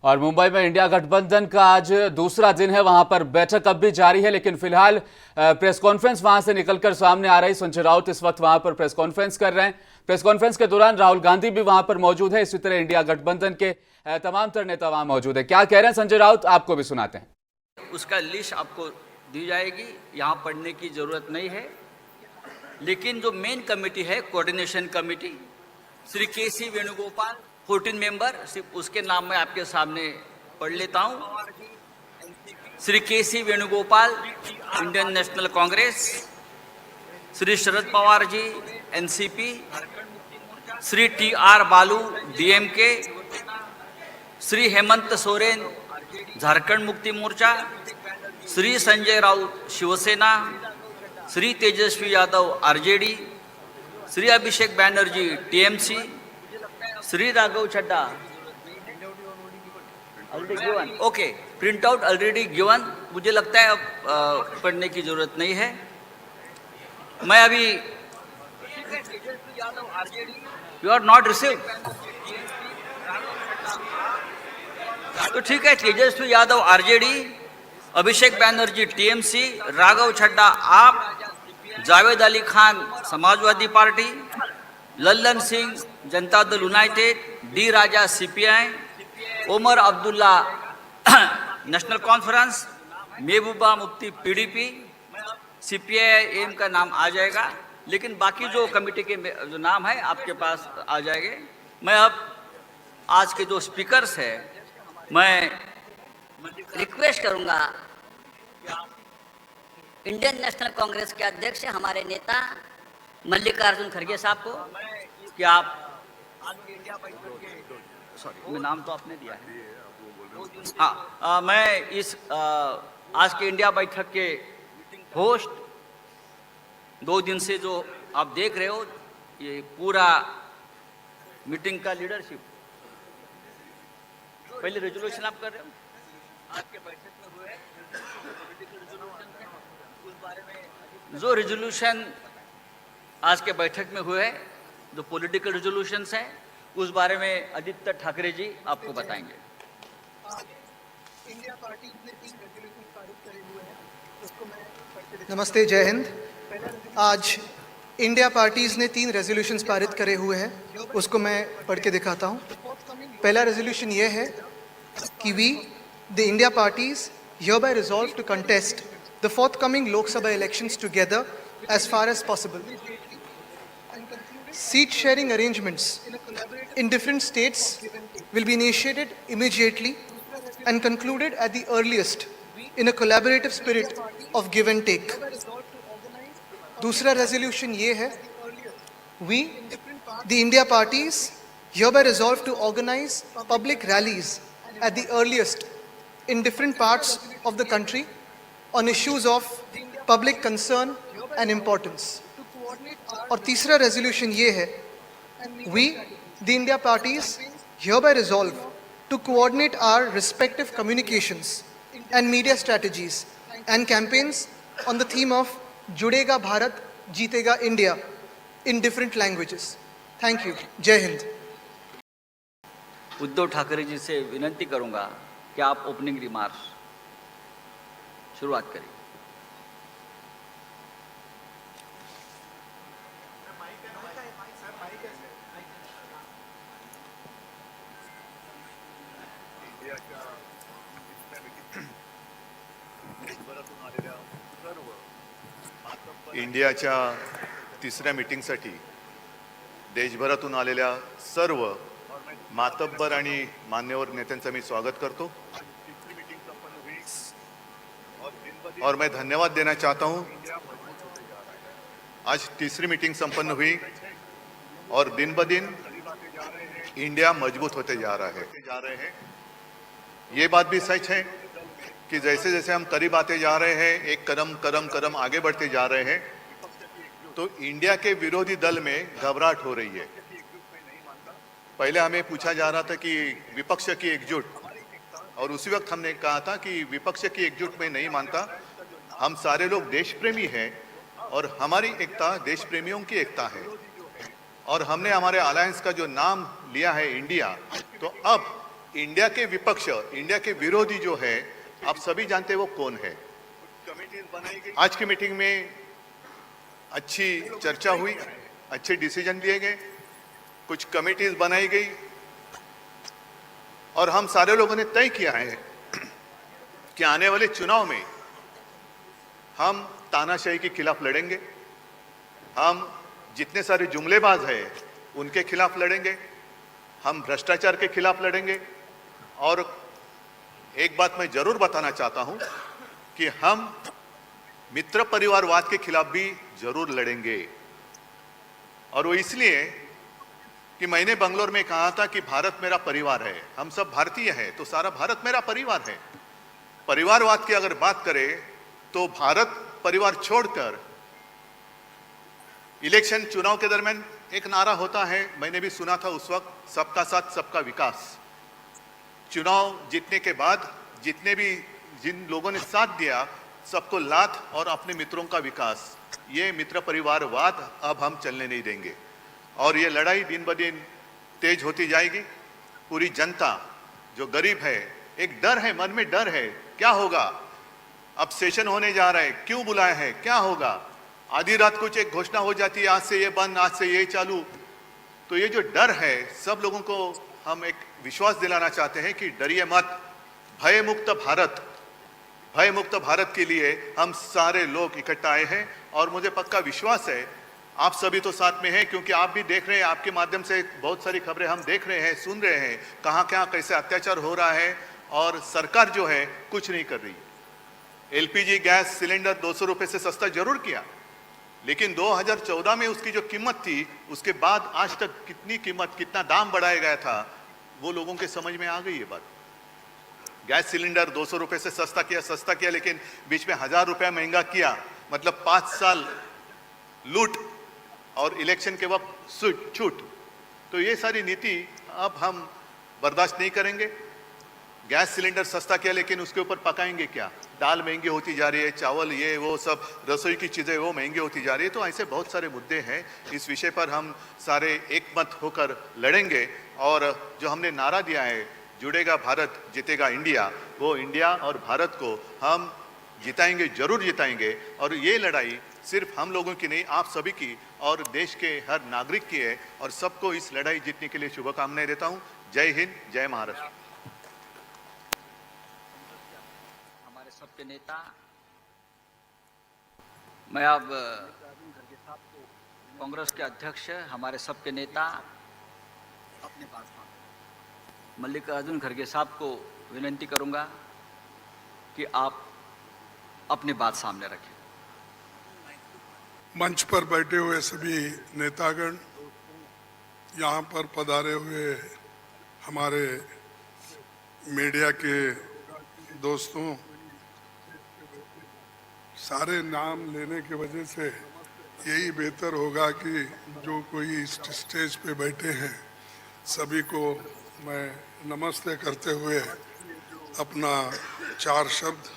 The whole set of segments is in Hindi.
और मुंबई में इंडिया गठबंधन का आज दूसरा दिन है। वहां पर बैठक अब भी जारी है, लेकिन फिलहाल प्रेस कॉन्फ्रेंस वहां से निकलकर सामने आ रही। संजय राउत इस वक्त वहां पर प्रेस कॉन्फ्रेंस कर रहे हैं। प्रेस कॉन्फ्रेंस के दौरान राहुल गांधी भी वहां पर मौजूद है। इसी तरह इंडिया गठबंधन के तमाम तर नेता वहां मौजूद है। क्या कह रहे हैं संजय राउत, आपको भी सुनाते हैं। उसका लिस्ट आपको दी जाएगी, यहाँ पढ़ने की जरूरत नहीं है। लेकिन जो मेन कमेटी है, coordination committee, Shri KC. Venugopal 14 member, सिर्फ उसके नाम मैं आपके सामने पढ़ लेता हूं। Shri KC. Venugopal, Indian National Congress. Shri Sharad Pawar ji, NCP. Shri TR. Baalu, DMK. Shri Hemant Soren, Jharkhand Mukti Morcha. Shri Sanjay Raut, Shiv Sena. Shri Tejashwi Yadav, RJD. Shri Abhishek Banerjee, TMC. Shri Raghav Chadha, already given, okay, print out already given. मुझे लगता है अब पढ़ने की जरूरत नहीं है। मैं अभी यू आर नॉट रिसीव, तो ठीक है। Tejashwi Yadav RJD, Abhishek Banerjee TMC, Raghav Chadha AAP, Javed Ali Khan Samajwadi party, Lalan Singh Janata Dal United, D Raja CPI, Omar Abdullah National Conference, Mehbooba Mufti PDP, CPI का नाम आ जाएगा। लेकिन बाकी जो कमेटी के जो नाम है आपके पास आ जाएंगे। मैं अब आज के जो स्पीकर्स है, मैं रिक्वेस्ट करूंगा इंडियन नेशनल कांग्रेस के अध्यक्ष हमारे नेता मल्लिकार्जुन खड़गे साहब को कि आप, सॉरी मैं नाम तो आपने दिया है। हाँ, मैं इस आज के इंडिया बैठक के होस्ट, 2 दिन से जो आप देख रहे हो, ये पूरा मीटिंग का लीडरशिप, पहले रेजोल्यूशन आप कर रहे हो, आज के बैठक में हुए जो रेजोल्यूशन आज के बैठक में हुए, जो पॉलिटिकल रेजोल्यूशंस हैं, उस बारे में आदित्य ठाकरे जी आपको बताएंगे। नमस्ते, जय हिंद। आज इंडिया पार्टीज ने 3 रेजोल्यूशंस पारित करे हुए हैं, उसको मैं पढ़ के दिखाता हूं। पहला रेजोल्यूशन ये है कि we the India parties hereby resolve to contest the forthcoming Lok Sabha elections together as far as possible. Seat sharing arrangements in different states will be initiated immediately and concluded at the earliest in a collaborative spirit of give and take. दूसरा resolution ये है, we, the India parties, hereby resolve to organize public rallies at the earliest in different parts of the country on issues of public concern and importance. और तीसरा resolution ये है, we, the India parties, hereby resolve to coordinate our respective communications and media strategies and campaigns on the theme of जुड़ेगा भारत, जीतेगा India in different languages. Thank you. जय हिंद। उद्धव ठाकरे जी से विनंती करूंगा कि आप ओपनिंग रिमार्क्स शुरुआत करिए। इंडियाच्या तिसऱ्या मीटिंगसाठी देशभरातून आलेल्या सर्व मातब्बर आणि मान्यवर नेत्यांचं मी स्वागत करतो और मैं धन्यवाद देना चाहता हूं। आज तीसरी मीटिंग संपन्न हुई और दिन ब दिन इंडिया मजबूत होते जा रहा है। ये बात भी सच है कि जैसे जैसे हम करीब आते जा रहे हैं, एक कदम आगे बढ़ते जा रहे हैं, तो इंडिया के विरोधी दल में घबराहट हो रही है। पहले हमें पूछा जा रहा था कि विपक्ष की एकजुट, और उसी वक्त हमने कहा था कि विपक्ष की एकजुट में नहीं मानता, हम सारे लोग देश प्रेमी हैं और हमारी एकता देश प्रेमियों की एकता है। और हमने हमारे अलायंस का जो नाम लिया है इंडिया, तो अब इंडिया के विपक्ष, इंडिया के विरोधी जो है, आप सभी जानते हैं वो कौन है। आज की मीटिंग में अच्छी चर्चा हुई, अच्छे डिसीजन लिए गए, कुछ कमेटीज बनाई गई और हम सारे लोगों ने तय किया है कि आने वाले चुनाव में हम तानाशाही के खिलाफ लड़ेंगे, हम जितने सारे जुमलेबाज हैं उनके खिलाफ लड़ेंगे, हम भ्रष्टाचार के खिलाफ लड़ेंगे। और एक बात मैं जरूर बताना चाहता हूं कि हम मित्र परिवारवाद के खिलाफ भी जरूर लड़ेंगे। और वो इसलिए कि मैंने बंगलोर में कहा था कि भारत मेरा परिवार है, हम सब भारतीय हैं, तो सारा भारत मेरा परिवार है। परिवारवाद की अगर बात करें तो भारत परिवार छोड़कर इलेक्शन चुनाव के दरमियान एक नारा होता है, मैंने भी सुना था उस वक्त, सबका साथ सबका विकास। चुनाव जीतने के बाद जिन लोगों ने साथ दिया सबको लात और अपने मित्रों का विकास, ये मित्र परिवारवाद अब हम चलने नहीं देंगे। और ये लड़ाई दिन ब दिन तेज होती जाएगी। पूरी जनता जो गरीब है, एक डर है, मन में डर है, क्या होगा, अब सेशन होने जा रहा है, क्यों बुलाए हैं, क्या होगा, आधी रात कुछ एक घोषणा हो जाती है, आज से ये बंद, आज से ये चालू। तो ये जो डर है, सब लोगों को हम एक विश्वास दिलाना चाहते हैं कि डरिए मत, भय मुक्त भारत के लिए हम सारे लोग इकट्ठा आए हैं। और मुझे पक्का विश्वास है आप सभी तो साथ में हैं, क्योंकि आप भी देख रहे हैं, आपके माध्यम से बहुत सारी खबरें हम देख रहे हैं, सुन रहे हैं, कहाँ कहाँ कैसे अत्याचार हो रहा है और सरकार जो है कुछ नहीं कर रही। एलपीजी गैस सिलेंडर 200 रुपए से सस्ता जरूर किया, लेकिन 2014 में उसकी जो कीमत थी, उसके बाद आज तक कितनी कीमत, कितना दाम बढ़ाया गया था, वो लोगों के समझ में आ गई ये बात। गैस सिलेंडर 200 रुपए से सस्ता किया, लेकिन बीच में 1000 रुपया महंगा किया, मतलब 5 साल लूट और इलेक्शन के वक्त छूट। तो ये सारी नीति अब हम बर्दाश्त नहीं करेंगे। गैस सिलेंडर सस्ता किया, लेकिन उसके ऊपर पकाएंगे क्या, दाल महंगी होती जा रही है, चावल ये वो सब रसोई की चीज़ें वो महंगी होती जा रही है। तो ऐसे बहुत सारे मुद्दे हैं, इस विषय पर हम सारे एकमत होकर लड़ेंगे। और जो हमने नारा दिया है, जुड़ेगा भारत जीतेगा इंडिया, वो इंडिया और भारत को हम जिताएंगे, जरूर जिताएंगे। और ये लड़ाई सिर्फ हम लोगों की नहीं, आप सभी की और देश के हर नागरिक की है। और सबको इस लड़ाई जीतने के लिए शुभकामनाएं देता हूँ। जय हिंद, जय महाराष्ट्र। हमारे सबके नेता, मैं अब कांग्रेस के अध्यक्ष, हमारे सबके नेता मल्लिकार्जुन खड़गे साहब को विनती करूंगा कि आप अपनी बात सामने रखें। मंच पर बैठे हुए सभी नेतागण, यहाँ पर पधारे हुए हमारे मीडिया के दोस्तों, सारे नाम लेने की वजह से यही बेहतर होगा कि जो कोई इस स्टेज पे बैठे हैं सभी को मैं नमस्ते करते हुए अपना 4 शब्द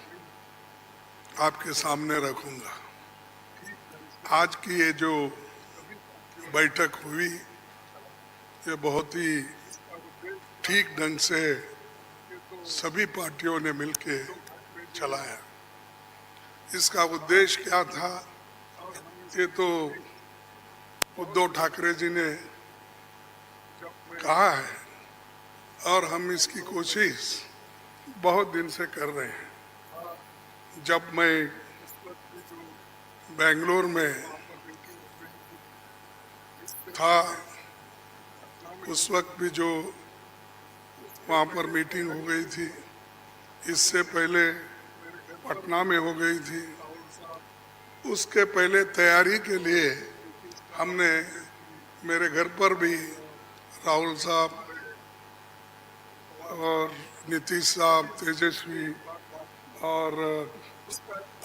आपके सामने रखूंगा। आज की ये जो बैठक हुई, ये बहुत ही ठीक ढंग से सभी पार्टियों ने मिलके चलाया। इसका उद्देश्य क्या था, ये तो उद्धव ठाकरे जी ने कहा है और हम इसकी कोशिश बहुत दिन से कर रहे हैं। जब मैं बेंगलोर में था, उस वक्त भी जो वहाँ पर मीटिंग हो गई थी, इससे पहले पटना में हो गई थी, उसके पहले तैयारी के लिए हमने मेरे घर पर भी राहुल साहब और नीतीश साहब, तेजस्वी और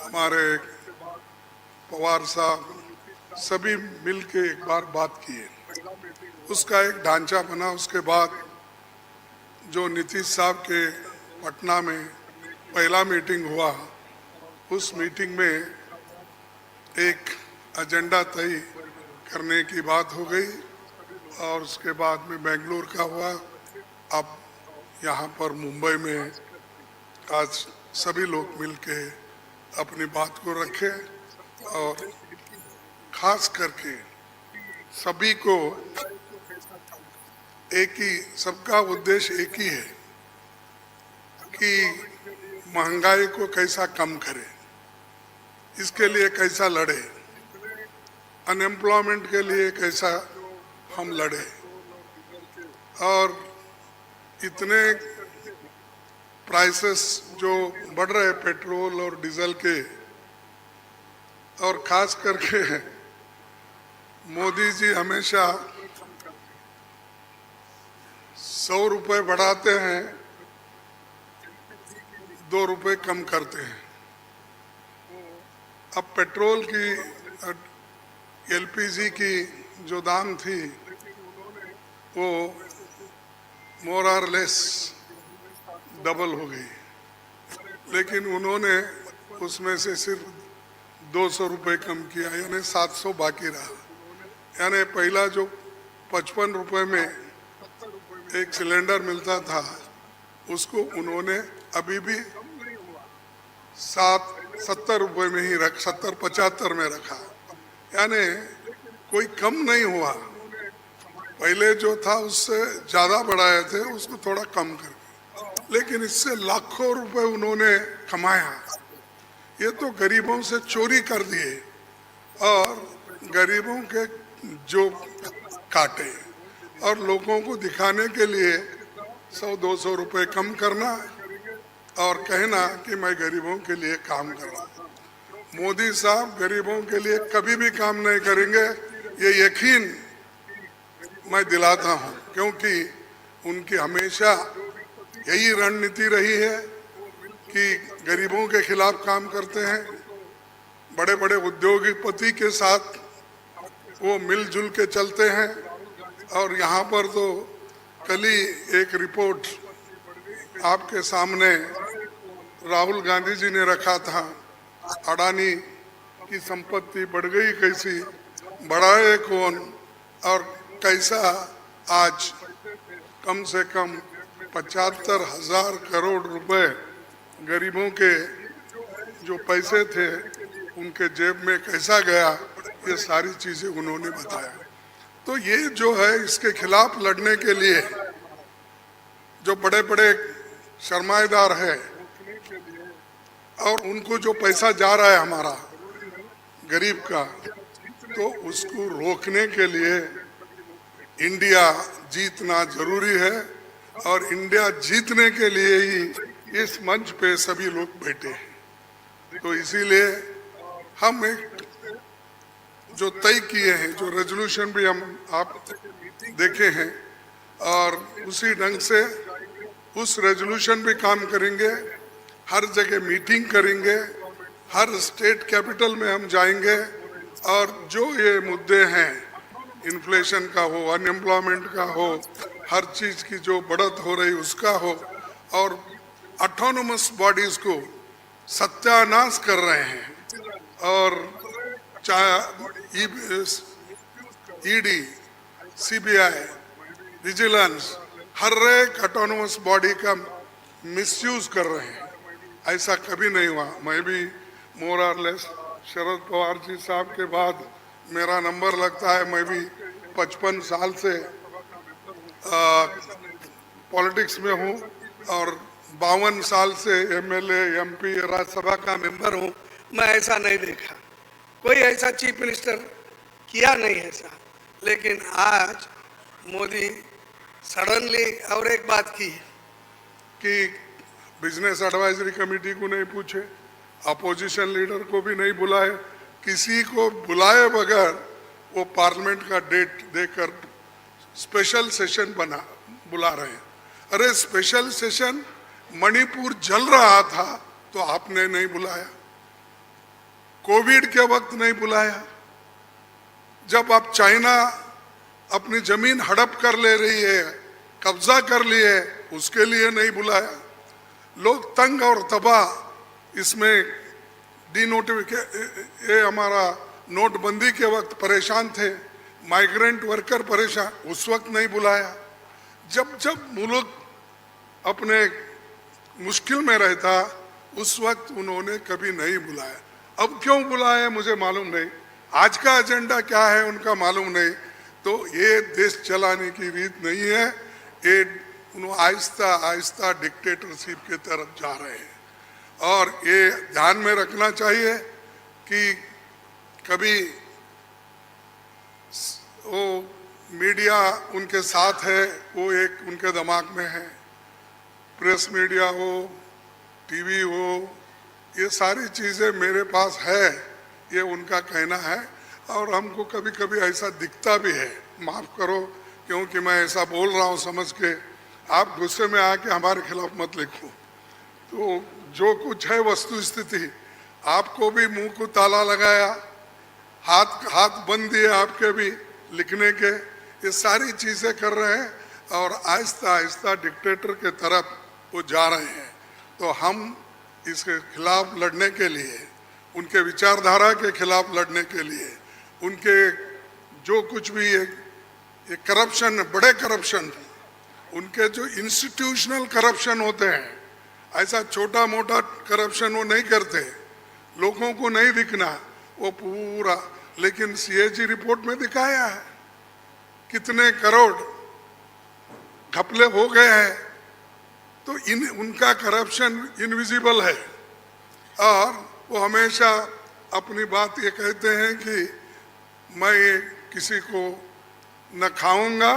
हमारे पवार साहब सभी मिलके एक बार बात किए। उसका एक ढांचा बना। उसके बाद जो नीतीश साहब के पटना में पहला मीटिंग हुआ, उस मीटिंग में एक एजेंडा तय करने की बात हो गई और उसके बाद में बेंगलुरु का हुआ। अब यहाँ पर मुंबई में आज सभी लोग मिलके अपनी बात को रखें और खास करके सभी को एक ही, सबका उद्देश्य एक ही है कि महंगाई को कैसा कम करें, इसके लिए कैसा लड़े, अनएम्प्लॉयमेंट के लिए कैसा हम लड़े। और इतने प्राइसेस जो बढ़ रहे पेट्रोल और डीजल के, और खास करके मोदी जी हमेशा 100 रुपए बढ़ाते हैं, 2 रुपए कम करते हैं। अब पेट्रोल की, एलपीजी की जो दाम थी वो मोर और लेस डबल हो गई, लेकिन उन्होंने उसमें से सिर्फ 200 रुपए कम किया, यानी 700 बाकी रहा। यानी पहला जो 55 रुपए में एक सिलेंडर मिलता था उसको उन्होंने अभी भी 70 रुपए में ही 70-75 में रखा, यानी कोई कम नहीं हुआ। पहले जो था उससे ज्यादा बढ़ाए थे, उसको थोड़ा कम कर, लेकिन इससे लाखों रुपए उन्होंने कमाया। ये तो गरीबों से चोरी कर दिए और गरीबों के जो काटे, और लोगों को दिखाने के लिए 100-200 रुपए कम करना और कहना कि मैं गरीबों के लिए काम कर रहा हूँ। मोदी साहब गरीबों के लिए कभी भी काम नहीं करेंगे, ये यकीन मैं दिलाता हूँ, क्योंकि उनकी हमेशा यही रणनीति रही है कि गरीबों के खिलाफ काम करते हैं। बड़े बड़े उद्योगपति के साथ वो मिलजुल के चलते हैं। और यहाँ पर तो कल ही एक रिपोर्ट आपके सामने राहुल गांधी जी ने रखा था, अडानी की संपत्ति बढ़ गई कैसी, बढ़ाए कौन, और कैसा आज कम से कम 75,000 करोड़ रुपए गरीबों के जो पैसे थे उनके जेब में कैसा गया, ये सारी चीजें उन्होंने बताया। तो ये जो है, इसके खिलाफ लड़ने के लिए जो बड़े बड़े सरमाएदार है और उनको जो पैसा जा रहा है हमारा गरीब का, तो उसको रोकने के लिए इंडिया जीतना जरूरी है। और इंडिया जीतने के लिए ही इस मंच पे सभी लोग बैठे हैं। तो इसीलिए हम एक जो तय किए हैं, जो रेजोल्यूशन भी हम आप देखे हैं, और उसी ढंग से उस रेजोल्यूशन पे काम करेंगे। हर जगह मीटिंग करेंगे, हर स्टेट कैपिटल में हम जाएंगे और जो ये मुद्दे हैं, इन्फ्लेशन का हो, अनएम्प्लॉयमेंट का हो, हर चीज की जो बढ़त हो रही उसका हो, और ऑटोनोमस बॉडीज को सत्यानाश कर रहे हैं। और चाहे ईडी, सीबीआई, विजिलेंस, हर एक ऑटोनोमस बॉडी का मिसयूज कर रहे हैं। ऐसा कभी नहीं हुआ। मैं भी मोर और लेस शरद पवार जी साहब के बाद मेरा नंबर लगता है। मैं भी 55 साल से पॉलिटिक्स में हूँ और 52 साल से एमएलए, एमपी, राज्यसभा का मेंबर हूँ। मैं ऐसा नहीं देखा, कोई ऐसा चीफ मिनिस्टर किया नहीं ऐसा। लेकिन आज मोदी सडनली और एक बात की कि बिजनेस एडवाइजरी कमेटी को नहीं पूछे, अपोजिशन लीडर को भी नहीं बुलाए, किसी को बुलाए बगैर वो पार्लियामेंट का डेट देकर स्पेशल सेशन बुला रहे हैं। अरे स्पेशल सेशन, मणिपुर जल रहा था तो आपने नहीं बुलाया, कोविड के वक्त नहीं बुलाया, जब आप चाइना अपनी जमीन हड़प कर ले रही है, कब्जा कर ली है, उसके लिए नहीं बुलाया। लोग तंग और तबाह, इसमें ये हमारा नोटबंदी के वक्त परेशान थे, माइग्रेंट वर्कर परेशान, उस वक्त नहीं बुलाया। जब जब मुल्क अपने मुश्किल में रहता, उस वक्त उन्होंने कभी नहीं बुलाया। अब क्यों बुलाया मुझे मालूम नहीं, आज का एजेंडा क्या है उनका मालूम नहीं। तो ये देश चलाने की रीत नहीं है, ये आहिस्ता आहिस्ता डिक्टेटरशिप की तरफ जा रहे हैं। और ये ध्यान में रखना चाहिए कि कभी वो मीडिया उनके साथ है, वो एक उनके दिमाग में है, प्रेस मीडिया हो, टीवी हो, ये सारी चीज़ें मेरे पास है, ये उनका कहना है। और हमको कभी कभी ऐसा दिखता भी है, माफ़ करो क्योंकि मैं ऐसा बोल रहा हूँ समझ के, आप गुस्से में आके हमारे खिलाफ मत लिखो। तो जो कुछ है वस्तु स्थिति, आपको भी मुंह को ताला लगाया, हाथ बंद दिए आपके भी लिखने के, ये सारी चीज़ें कर रहे हैं और आहिस्ता आहिस्ता डिक्टेटर के तरफ वो जा रहे हैं। तो हम इसके खिलाफ लड़ने के लिए, उनके विचारधारा के खिलाफ लड़ने के लिए, उनके जो कुछ भी ये करप्शन, बड़े करप्शन, उनके जो इंस्टीट्यूशनल करप्शन होते हैं, ऐसा छोटा मोटा करप्शन वो नहीं करते, लोगों को नहीं दिखना वो पूरा। लेकिन सीएजी रिपोर्ट में दिखाया है कितने करोड़ घपले हो गए हैं। तो उनका करप्शन इनविजिबल है और वो हमेशा अपनी बात ये कहते हैं कि मैं किसी को न खाऊंगा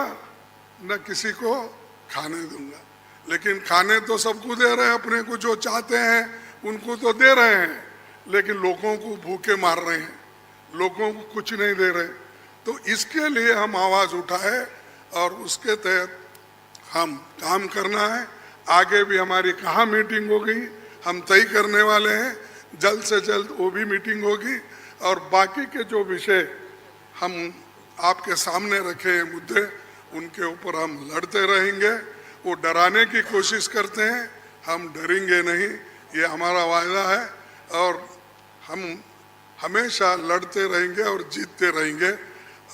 न किसी को खाने दूंगा। लेकिन खाने तो सबको दे रहे हैं, अपने को जो चाहते हैं उनको तो दे रहे हैं, लेकिन लोगों को भूखे मार रहे हैं, लोगों को कुछ नहीं दे रहे। तो इसके लिए हम आवाज़ उठाए और उसके तहत हम काम करना है। आगे भी हमारी कहाँ मीटिंग होगी हम तय करने वाले हैं, जल्द से जल्द वो भी मीटिंग होगी। और बाकी के जो विषय हम आपके सामने रखे हैं मुद्दे, उनके ऊपर हम लड़ते रहेंगे। वो डराने की कोशिश करते हैं, हम डरेंगे नहीं, ये हमारा वायदा है। और हम हमेशा लड़ते रहेंगे और जीतते रहेंगे।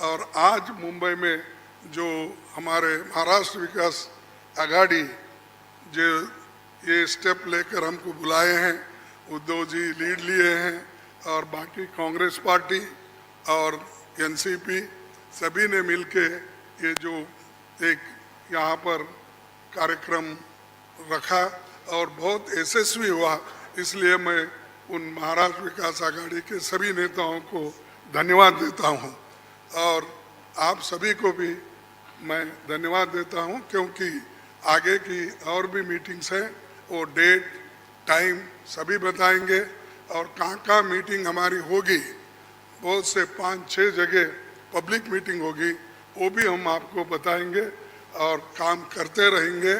और आज मुंबई में जो हमारे महाराष्ट्र विकास आघाड़ी जो ये स्टेप लेकर हमको बुलाए हैं, उद्धव जी लीड लिए हैं और बाकी कांग्रेस पार्टी और एनसीपी सभी ने मिलके ये जो एक यहाँ पर कार्यक्रम रखा और बहुत यशस्वी हुआ। इसलिए मैं उन महाराष्ट्र विकास आघाड़ी के सभी नेताओं को धन्यवाद देता हूँ और आप सभी को भी मैं धन्यवाद देता हूँ, क्योंकि आगे की और भी मीटिंग्स हैं, वो डेट टाइम सभी बताएंगे और कहाँ मीटिंग हमारी होगी। बहुत से 5-6 जगह पब्लिक मीटिंग होगी, वो भी हम आपको बताएंगे और काम करते रहेंगे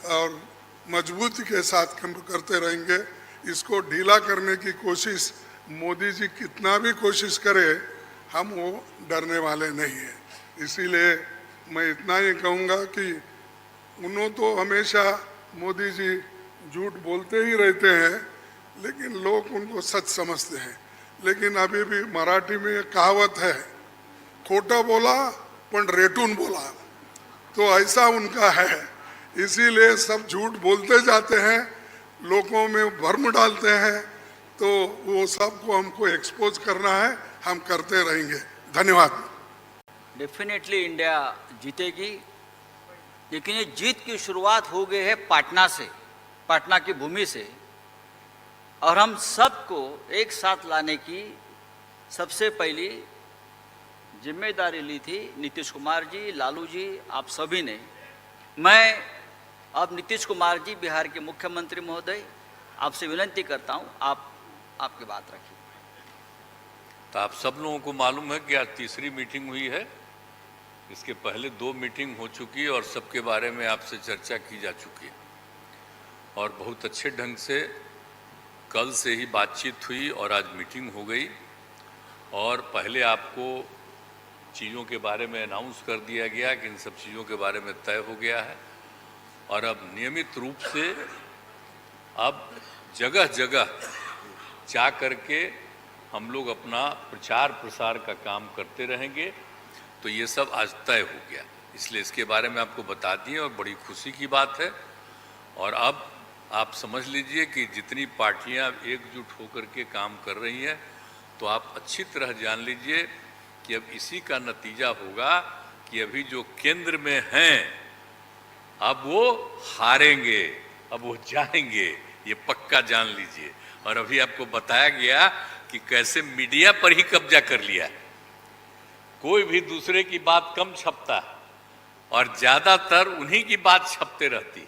और मजबूती के साथ काम करते रहेंगे। इसको ढीला करने की कोशिश मोदी जी कितना भी कोशिश करे, हम वो डरने वाले नहीं हैं। इसीलिए मैं इतना ही कहूँगा कि उन्होंने तो हमेशा मोदी जी झूठ बोलते ही रहते हैं, लेकिन लोग उनको सच समझते हैं। लेकिन अभी भी मराठी में एक कहावत है, खोटा बोला पण रेटून बोला, तो ऐसा उनका है। इसीलिए सब झूठ बोलते जाते हैं, लोगों में भ्रम डालते हैं। तो वो सबको हमको एक्सपोज करना है, हम करते रहेंगे। धन्यवाद। डेफिनेटली इंडिया जीतेगी, लेकिन ये जीत की शुरुआत हो गई है पाटना से, पाटना की भूमि से। और हम सबको एक साथ लाने की सबसे पहली जिम्मेदारी ली थी नीतीश कुमार जी, लालू जी, आप सभी ने। मैं अब नीतीश कुमार जी, बिहार के मुख्यमंत्री महोदय, आपसे विनती करता हूं, आप आपकी बात रखिए। तो आप सब लोगों को मालूम है कि आज तीसरी मीटिंग हुई है। इसके पहले 2 मीटिंग हो चुकी है और सबके बारे में आपसे चर्चा की जा चुकी है और बहुत अच्छे ढंग से कल से ही बातचीत हुई और आज मीटिंग हो गई। और पहले आपको चीज़ों के बारे में अनाउंस कर दिया गया कि इन सब चीज़ों के बारे में तय हो गया है। और अब नियमित रूप से अब जगह जगह जा करके हम लोग अपना प्रचार प्रसार का काम करते रहेंगे। तो ये सब आज तय हो गया, इसलिए इसके बारे में आपको बता दिए और बड़ी खुशी की बात है। और अब आप समझ लीजिए कि जितनी पार्टियां एकजुट होकर के काम कर रही हैं, तो आप अच्छी तरह जान लीजिए कि अब इसी का नतीजा होगा कि अभी जो केंद्र में हैं अब वो हारेंगे, अब वो जाएंगे, ये पक्का जान लीजिए। और अभी आपको बताया गया कि कैसे मीडिया पर ही कब्जा कर लिया, कोई भी दूसरे की बात कम छपता और ज्यादातर उन्हीं की बात छपते रहती।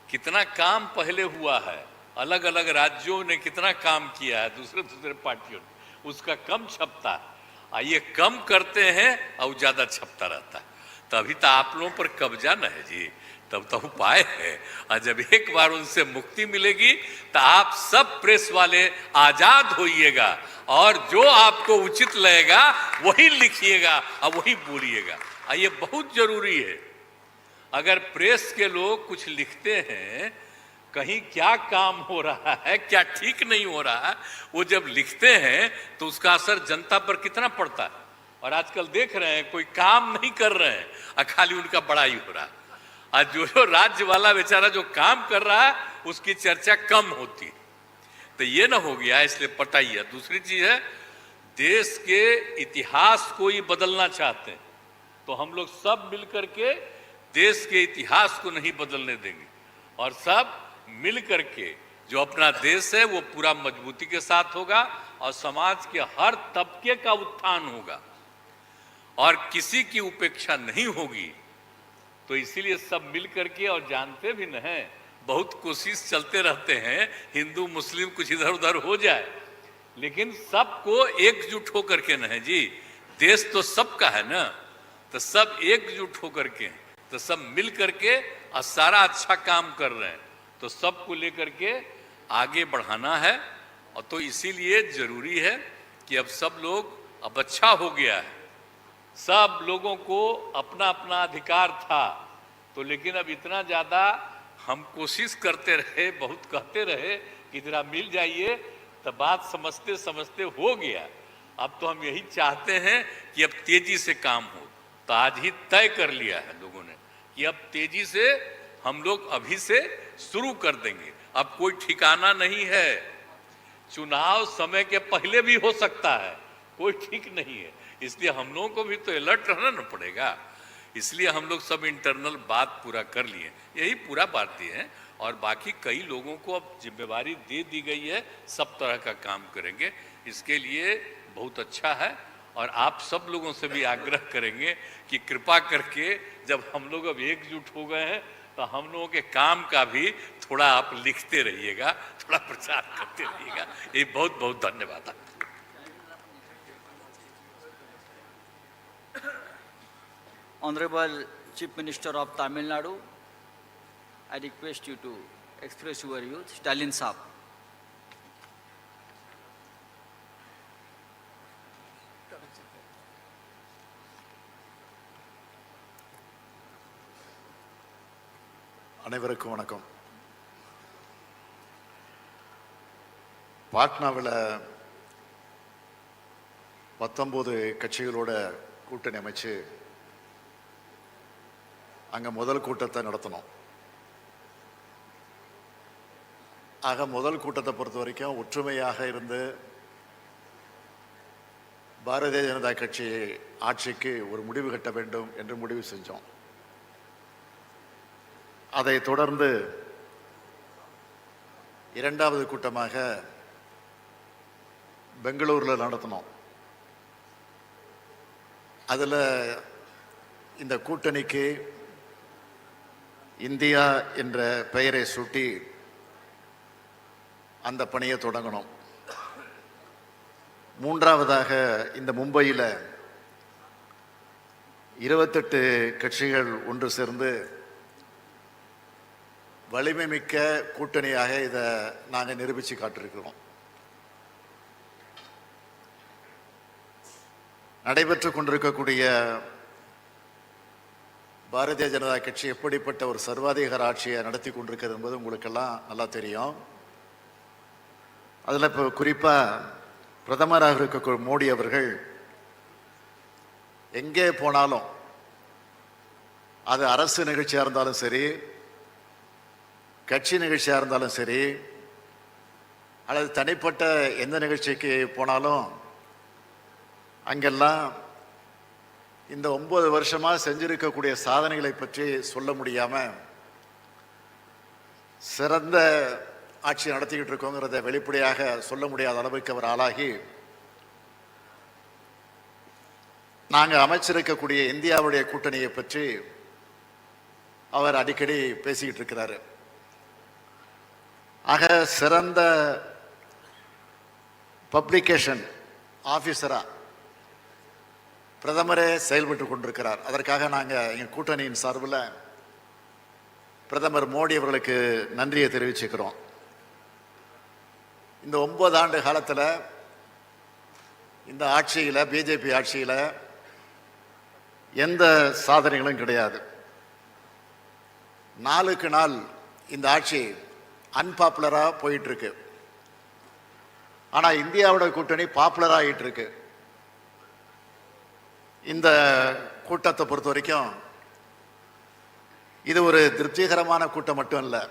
कितना काम पहले हुआ है, अलग अलग राज्यों ने कितना काम किया है दूसरे दूसरे पार्टियों ने, उसका कम छपता है। ये कम करते हैं और ज्यादा छपता रहता है। तभी तो आप लोगों पर कब्जा न है जी, तब तो उपाय है। और जब एक बार उनसे मुक्ति मिलेगी तो आप सब प्रेस वाले आजाद होइएगा और जो आपको उचित लगेगा वही लिखिएगा और वही बोलिएगा। ये बहुत जरूरी है। अगर प्रेस के लोग कुछ लिखते हैं, कहीं क्या काम हो रहा है, क्या ठीक नहीं हो रहा है, वो जब लिखते हैं तो उसका असर जनता पर कितना पड़ता है। और आजकल देख रहे हैं कोई काम नहीं कर रहे हैं और खाली उनका बड़ाई हो रहा है। आज जो राज्य वाला बेचारा जो काम कर रहा है उसकी चर्चा कम होती है। तो ये ना हो गया, इसलिए पटाइए। दूसरी चीज है, देश के इतिहास को ही बदलना चाहते हैं तो हम लोग सब मिलकर के देश के इतिहास को नहीं बदलने देंगे और सब मिल करके जो अपना देश है वो पूरा मजबूती के साथ होगा और समाज के हर तबके का उत्थान होगा और किसी की उपेक्षा नहीं होगी। तो इसीलिए सब मिल करके, और जानते भी न हैं, बहुत कोशिश चलते रहते हैं हिंदू मुस्लिम कुछ इधर उधर हो जाए, लेकिन सबको एकजुट होकर के न है जी, देश तो सबका है ना, तो सब एकजुट होकर के, तो सब मिल करके और सारा अच्छा काम कर रहे हैं, तो सबको लेकर के आगे बढ़ाना है। और तो इसीलिए जरूरी है कि अब सब लोग, अब अच्छा हो गया है, सब लोगों को अपना अपना अधिकार था, तो लेकिन अब इतना ज्यादा हम कोशिश करते रहे, बहुत कहते रहे कि जरा मिल जाइए, तो बात समझते समझते हो गया। अब तो हम यही चाहते हैं कि अब तेजी से काम हो। तो आज ही तय कर लिया है लोगों ने कि अब तेजी से हम लोग अभी से शुरू कर देंगे। अब कोई ठिकाना नहीं है, चुनाव समय के पहले भी हो सकता है, कोई ठीक नहीं है। इसलिए हम लोगों को भी तो अलर्ट रहना न पड़ेगा। इसलिए हम लोग सब इंटरनल बात पूरा कर लिए, यही पूरा बात ये है। और बाकी कई लोगों को अब जिम्मेवारी दे दी गई है, सब तरह का काम करेंगे। इसके लिए बहुत अच्छा है और आप सब लोगों से भी आग्रह करेंगे कि कृपा करके जब हम लोग अब एकजुट हो गए हैं तो हम लोगों के काम का भी थोड़ा आप लिखते रहिएगा, थोड़ा प्रचार करते रहिएगा। ये बहुत बहुत धन्यवाद। Honorable Chief Minister of Tamil Nadu, I request you to express your views. Stalin Saab. அனைவருக்கும் வணக்கம். பாட்னாவில் 19 கட்சிகளோட கூட்டணி அமைச்சு அங்கே முதல் கூட்டத்தை நடத்தினோம். ஆக முதல் கூட்டத்தை பொறுத்த வரைக்கும் ஒற்றுமையாக இருந்து பாரதிய ஜனதா கட்சி ஆட்சிக்கு ஒரு முடிவு கட்ட வேண்டும் என்று முடிவு செஞ்சோம். அதை தொடர்ந்து இரண்டாவது கூட்டமாக பெங்களூரில் நடத்தினோம். அதில் இந்த கூட்டணிக்கு இந்தியா என்ற பெயரை சூட்டி அந்த பணியை தொடங்கணும். மூன்றாவதாக இந்த மும்பையில் 28 கட்சிகள் ஒன்று சேர்ந்து வலிமை மிக்க கூட்டணியாக இதை நாங்கள் நிரூபித்து காட்டிருக்கிறோம். நடைபெற்று கொண்டிருக்கக்கூடிய பாரதிய ஜனதா கட்சி எப்படிப்பட்ட ஒரு சர்வாதிகார ஆட்சியை நடத்தி கொண்டிருக்கிறது என்பது உங்களுக்கெல்லாம் நல்லா தெரியும். அதில் இப்போ குறிப்பாக பிரதமராக இருக்க மோடி அவர்கள் எங்கே போனாலும், அது அரசு நிகழ்ச்சியாக இருந்தாலும் சரி, கட்சி நிகழ்ச்சியாக இருந்தாலும் சரி அல்லது தனிப்பட்ட எந்த நிகழ்ச்சிக்கு போனாலும் அங்கெல்லாம் இந்த 9 வருஷமாக செஞ்சிருக்கக்கூடிய சாதனைகளை பற்றி சொல்ல முடியாமல் சிறந்த ஆட்சி நடத்திக்கிட்டு இருக்கோங்கிறத வெளிப்படையாக சொல்ல முடியாத அளவுக்கு அவர் ஆளாகி நாங்கள் அமைச்சிருக்கக்கூடிய இந்தியாவுடைய கூட்டணியை பற்றி அவர் அடிக்கடி பேசிக்கிட்டு இருக்கிறாரு. ஆக சிறந்த பப்ளிகேஷன் ஆஃபீஸரா பிரதமரே செயல்பட்டு கொண்டிருக்கிறார். அதற்காக நாங்கள் எங்கள் கூட்டணியின் சார்பில் பிரதமர் மோடி அவர்களுக்கு நன்றியை தெரிவிச்சுக்கிறோம். இந்த 9 ஆண்டு காலத்தில் இந்த ஆட்சியில், பிஜேபி ஆட்சியில் எந்த சாதனைகளும் கிடையாது. நாளுக்கு நாள் இந்த ஆட்சி அன்பாப்புலராக போயிட்டுருக்கு. ஆனால் இந்தியாவோட கூட்டணி பாப்புலராக ஆகிட்டு இருக்கு. இந்த கூட்டத்தை பொறுத்த வரைக்கும் இது ஒரு திருப்திகரமான கூட்டம் மட்டும் இல்லை,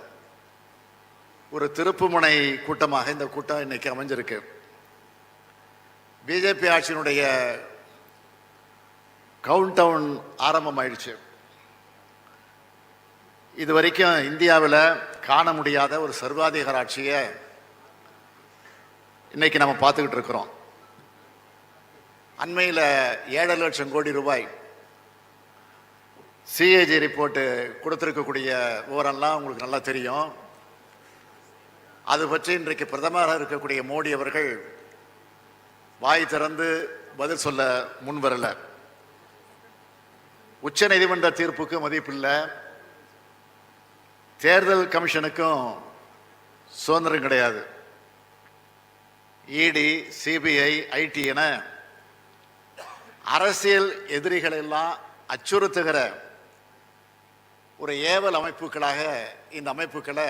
ஒரு திருப்புமுனை கூட்டமாக இந்த கூட்டம் இன்னைக்கு அமைஞ்சிருக்கு. பிஜேபி ஆட்சியினுடைய கவுண்ட் டவுன் ஆரம்பமாயிடுச்சு. இது வரைக்கும் இந்தியாவில் காண முடியாத ஒரு சர்வாதிகார ஆட்சியை இன்னைக்கு நம்ம பார்த்துக்கிட்டு இருக்கிறோம். அண்மையில் 7 லட்சம் கோடி ரூபாய் சிஏஜி ரிப்போர்ட்டு கொடுத்துருக்கக்கூடிய விவரம்லாம் உங்களுக்கு நல்லா தெரியும். அது பற்றி இன்றைக்கு பிரதமராக இருக்கக்கூடிய மோடி அவர்கள் வாய் திறந்து பதில் சொல்ல முன்வரல. உச்ச நீதிமன்ற தீர்ப்புக்கு மதிப்பில்லை, தேர்தல் கமிஷனுக்கும் சுதந்திரம் கிடையாது. இடி, சிபிஐ, ஐடி என அரசியல் எதிரிகள் எல்லாம் அச்சுறுத்துகிற ஒரு ஏவல் அமைப்புகளாக இந்த அமைப்புகளை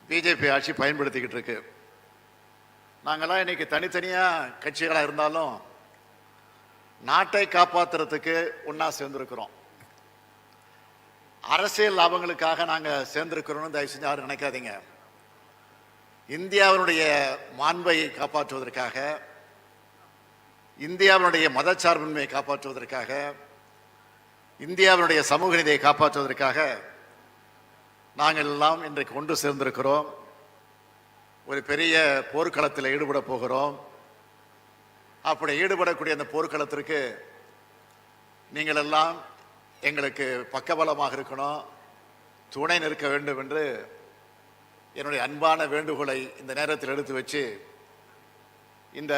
பிஜேபி ஆட்சி பயன்படுத்திக்கிட்டு இருக்கு. நாங்கள்லாம் இன்னைக்கு தனித்தனியாக கட்சிகளாக இருந்தாலும் நாட்டை காப்பாற்றுறதுக்கு ஒன்றா சேர்ந்துருக்கிறோம். அரசியல் லாபங்களுக்காக நாங்கள் சேர்ந்திருக்கிறோம்னு தயவு செஞ்சு யாரும் நினைக்காதீங்க. இந்தியாவினுடைய மாண்பை காப்பாற்றுவதற்காக, இந்தியாவினுடைய மதச்சார்பின்மையை காப்பாற்றுவதற்காக, இந்தியாவினுடைய சமூக நீதியை காப்பாற்றுவதற்காக நாங்கள் எல்லாம் இன்றைக்கு ஒன்று சேர்ந்திருக்கிறோம். ஒரு பெரிய போர்க்களத்தில் ஈடுபட போகிறோம். அப்படி ஈடுபடக்கூடிய அந்த போர்க்களத்திற்கு நீங்கள் எல்லாம் எங்களுக்கு பக்கபலமாக இருக்கணும், துணை நிற்க வேண்டும் என்று என்னுடைய அன்பான வேண்டுகோளை இந்த நேரத்தில் எடுத்து வச்சு இந்த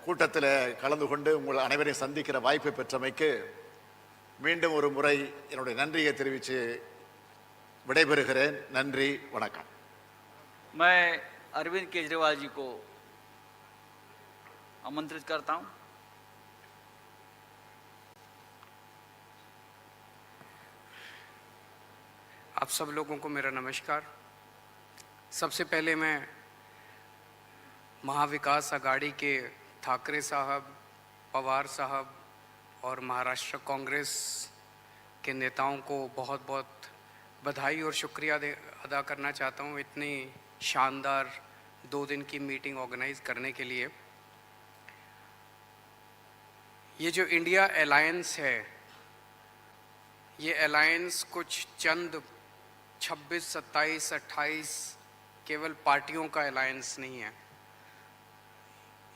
கூட்டத்தில் கலந்து கொண்டு உங்கள் அனைவரையும் சந்திக்கிற வாய்ப்பை பெற்றமைக்கு மீண்டும் ஒரு முறை என்னுடைய நன்றியை தெரிவித்து விடைபெறுகிறேன். நன்றி, வணக்கம். मैं अरविंद केजरीवाल जी को आमंत्रित करता हूं। आप सब लोगों को मेरा नमस्कार। सबसे पहले मैं महाविकास आघाड़ी के ठाकरे साहब, पवार साहब और महाराष्ट्र कांग्रेस के नेताओं को बहुत बहुत बधाई और शुक्रिया अदा करना चाहता हूं इतनी शानदार 2 दिन की मीटिंग ऑर्गेनाइज करने के लिए। ये जो इंडिया अलायंस है, ये अलायंस कुछ चंद 26, 27, 28 केवल पार्टियों का अलायंस नहीं है।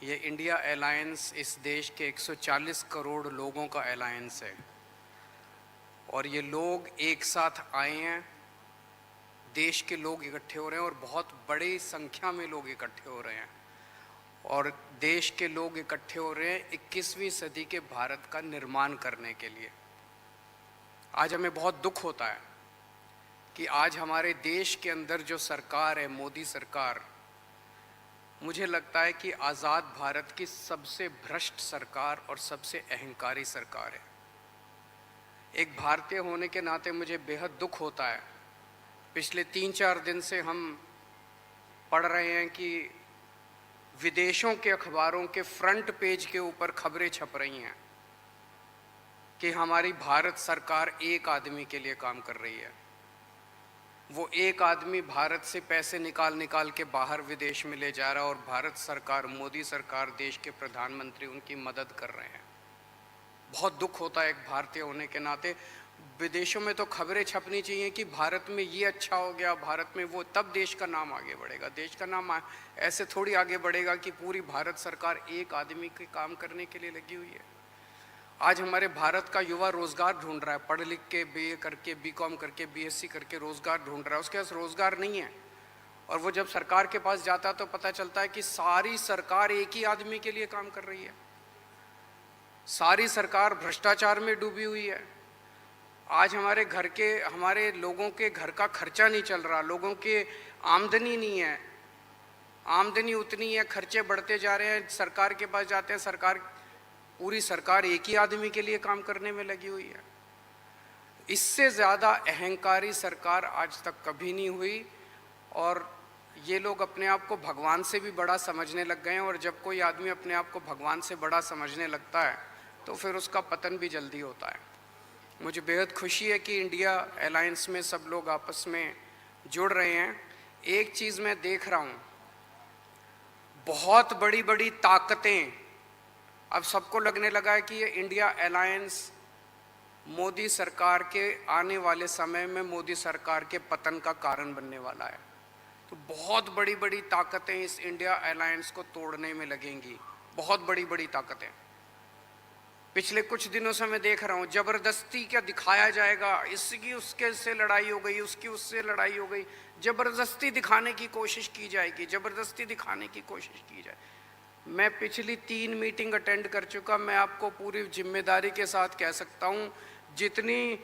ये इंडिया अलायंस इस देश के 140 करोड़ लोगों का अलायंस है और ये लोग एक साथ आए हैं, देश के लोग इकट्ठे हो रहे हैं और बहुत बड़ी संख्या में लोग इकट्ठे हो रहे हैं और देश के लोग इकट्ठे हो रहे हैं 21वीं सदी के भारत का निर्माण करने के लिए। आज हमें बहुत दुख होता है कि आज हमारे देश के अंदर जो सरकार है, मोदी सरकार, मुझे लगता है कि आज़ाद भारत की सबसे भ्रष्ट सरकार और सबसे अहंकारी सरकार है। एक भारतीय होने के नाते मुझे बेहद दुख होता है। पिछले 3-4 दिन से हम पढ़ रहे हैं कि विदेशों के अखबारों के फ्रंट पेज के ऊपर खबरें छप रही हैं कि हमारी भारत सरकार एक आदमी के लिए काम कर रही है। वो एक आदमी भारत से पैसे निकाल निकाल के बाहर विदेश में ले जा रहा है और भारत सरकार, मोदी सरकार, देश के प्रधानमंत्री उनकी मदद कर रहे हैं। बहुत दुख होता है एक भारतीय होने के नाते। विदेशों में तो खबरें छपनी चाहिए कि भारत में ये अच्छा हो गया, भारत में वो, तब देश का नाम आगे बढ़ेगा। देश का नाम ऐसे थोड़ी आगे बढ़ेगा कि पूरी भारत सरकार एक आदमी के काम करने के लिए लगी हुई है। आज हमारे भारत का युवा रोजगार ढूंढ रहा है, पढ़ लिख के बीए करके, बीकॉम करके, बीएससी करके रोजगार ढूंढ रहा है, उसके पास रोजगार नहीं है। और वो जब सरकार के पास जाता है तो पता चलता है कि सारी सरकार एक ही आदमी के लिए काम कर रही है, सारी सरकार भ्रष्टाचार में डूबी हुई है। आज हमारे लोगों के घर का खर्चा नहीं चल रहा, लोगों के आमदनी नहीं है, आमदनी उतनी है, खर्चे बढ़ते जा रहे हैं। सरकार के पास जाते हैं, पूरी सरकार एक ही आदमी के लिए काम करने में लगी हुई है। इससे ज़्यादा अहंकारी सरकार आज तक कभी नहीं हुई। और ये लोग अपने आप को भगवान से भी बड़ा समझने लग गए हैं। और जब कोई आदमी अपने आप को भगवान से बड़ा समझने लगता है तो फिर उसका पतन भी जल्दी होता है। मुझे बेहद खुशी है कि इंडिया अलायंस में सब लोग आपस में जुड़ रहे हैं। एक चीज़ मैं देख रहा हूँ, बहुत बड़ी बड़ी ताकतें, अब सबको लगने लगा है कि ये इंडिया अलायंस मोदी सरकार के आने वाले समय में मोदी सरकार के पतन का कारण बनने वाला है। तो बहुत बड़ी बड़ी ताकतें इस इंडिया अलायंस को तोड़ने में लगेंगी, बहुत बड़ी बड़ी ताकतें। पिछले कुछ दिनों से मैं देख रहा हूँ, जबरदस्ती क्या दिखाया जाएगा, इसकी उसके से लड़ाई हो गई, उसकी उससे लड़ाई हो गई, जबरदस्ती दिखाने की कोशिश की जाएगी, जबरदस्ती दिखाने की कोशिश की जाए। मैं पिछली 3 मीटिंग अटेंड कर चुका, मैं आपको पूरी जिम्मेदारी के साथ कह सकता हूँ, जितनी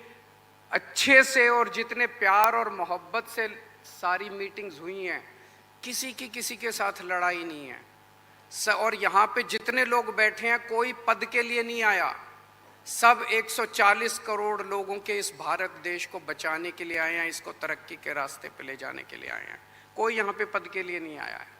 अच्छे से और जितने प्यार और मोहब्बत से सारी मीटिंग्स हुई हैं, किसी के साथ लड़ाई नहीं है। और यहाँ पे जितने लोग बैठे हैं कोई पद के लिए नहीं आया, सब 140 करोड़ लोगों के इस भारत देश को बचाने के लिए आए हैं, इसको तरक्की के रास्ते पे ले जाने के लिए आए हैं। कोई यहाँ पे पद के लिए नहीं आया है।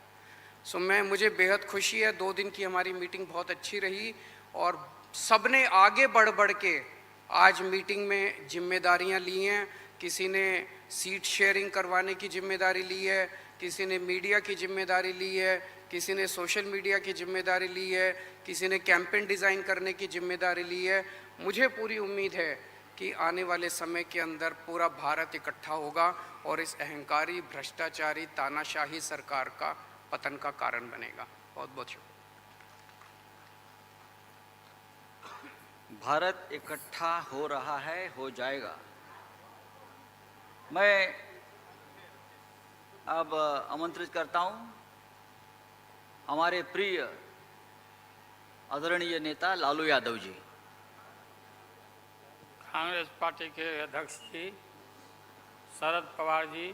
मुझे बेहद खुशी है, 2 दिन की हमारी मीटिंग बहुत अच्छी रही और सबने आगे बढ़ के आज मीटिंग में जिम्मेदारियां ली हैं। किसी ने सीट शेयरिंग करवाने की जिम्मेदारी ली है, किसी ने मीडिया की जिम्मेदारी ली है, किसी ने सोशल मीडिया की जिम्मेदारी ली है, किसी ने कैंपेन डिज़ाइन करने की जिम्मेदारी ली है। मुझे पूरी उम्मीद है कि आने वाले समय के अंदर पूरा भारत इकट्ठा होगा और इस अहंकारी, भ्रष्टाचारी, तानाशाही सरकार का पतन का कारण बनेगा। बहुत बहुत शुक्रिया। भारत इकट्ठा हो रहा है, हो जाएगा। मैं अब आमंत्रित करता हूं हमारे प्रिय आदरणीय नेता लालू यादव जी। कांग्रेस पार्टी के अध्यक्ष जी शरद पवार जी,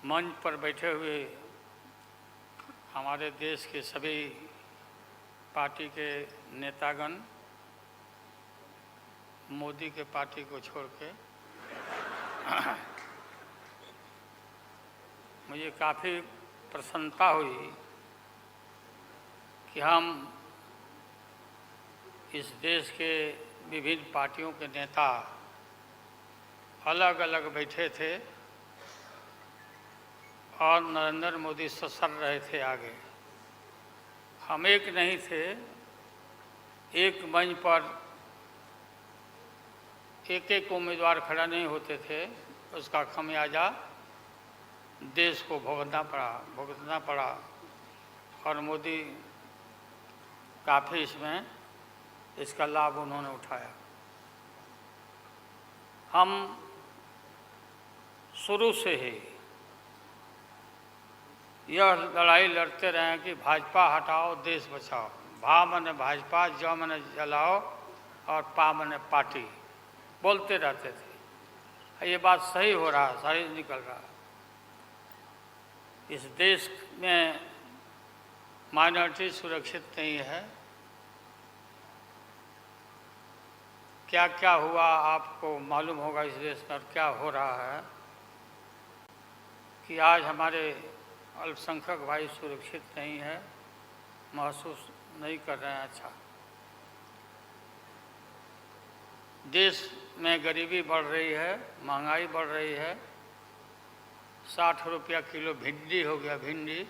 मंच पर बैठे हुए हमारे देश के सभी पार्टी के नेतागण, मोदी के पार्टी को छोड़ के, मुझे काफ़ी प्रसन्नता हुई कि हम इस देश के विभिन्न पार्टियों के नेता अलग अलग बैठे थे और नरेंद्र मोदी ससर रहे थे आगे। हम एक नहीं थे, एक मंच पर एक उम्मीदवार खड़ा नहीं होते थे, उसका खमियाजा देश को भुगतना पड़ा और मोदी काफ़ी इसका लाभ उन्होंने उठाया। हम शुरू से ही यह लड़ाई लड़ते रहे कि भाजपा हटाओ, देश बचाओ। भा मने भाजपा, ज मने जलाओ और पा मने पार्टी, बोलते रहते थे। ये बात सही हो रहा, सही निकल रहा। इस देश में माइनॉरिटी सुरक्षित नहीं है। क्या क्या हुआ आपको मालूम होगा इस देश में, और क्या हो रहा है कि आज हमारे अल्पसंख्यक भाई सुरक्षित नहीं है, महसूस नहीं कर रहे हैं। अच्छा, देश में गरीबी बढ़ रही है, महंगाई बढ़ रही है। 60 रुपया किलो भिंडी हो गया, भिंडी।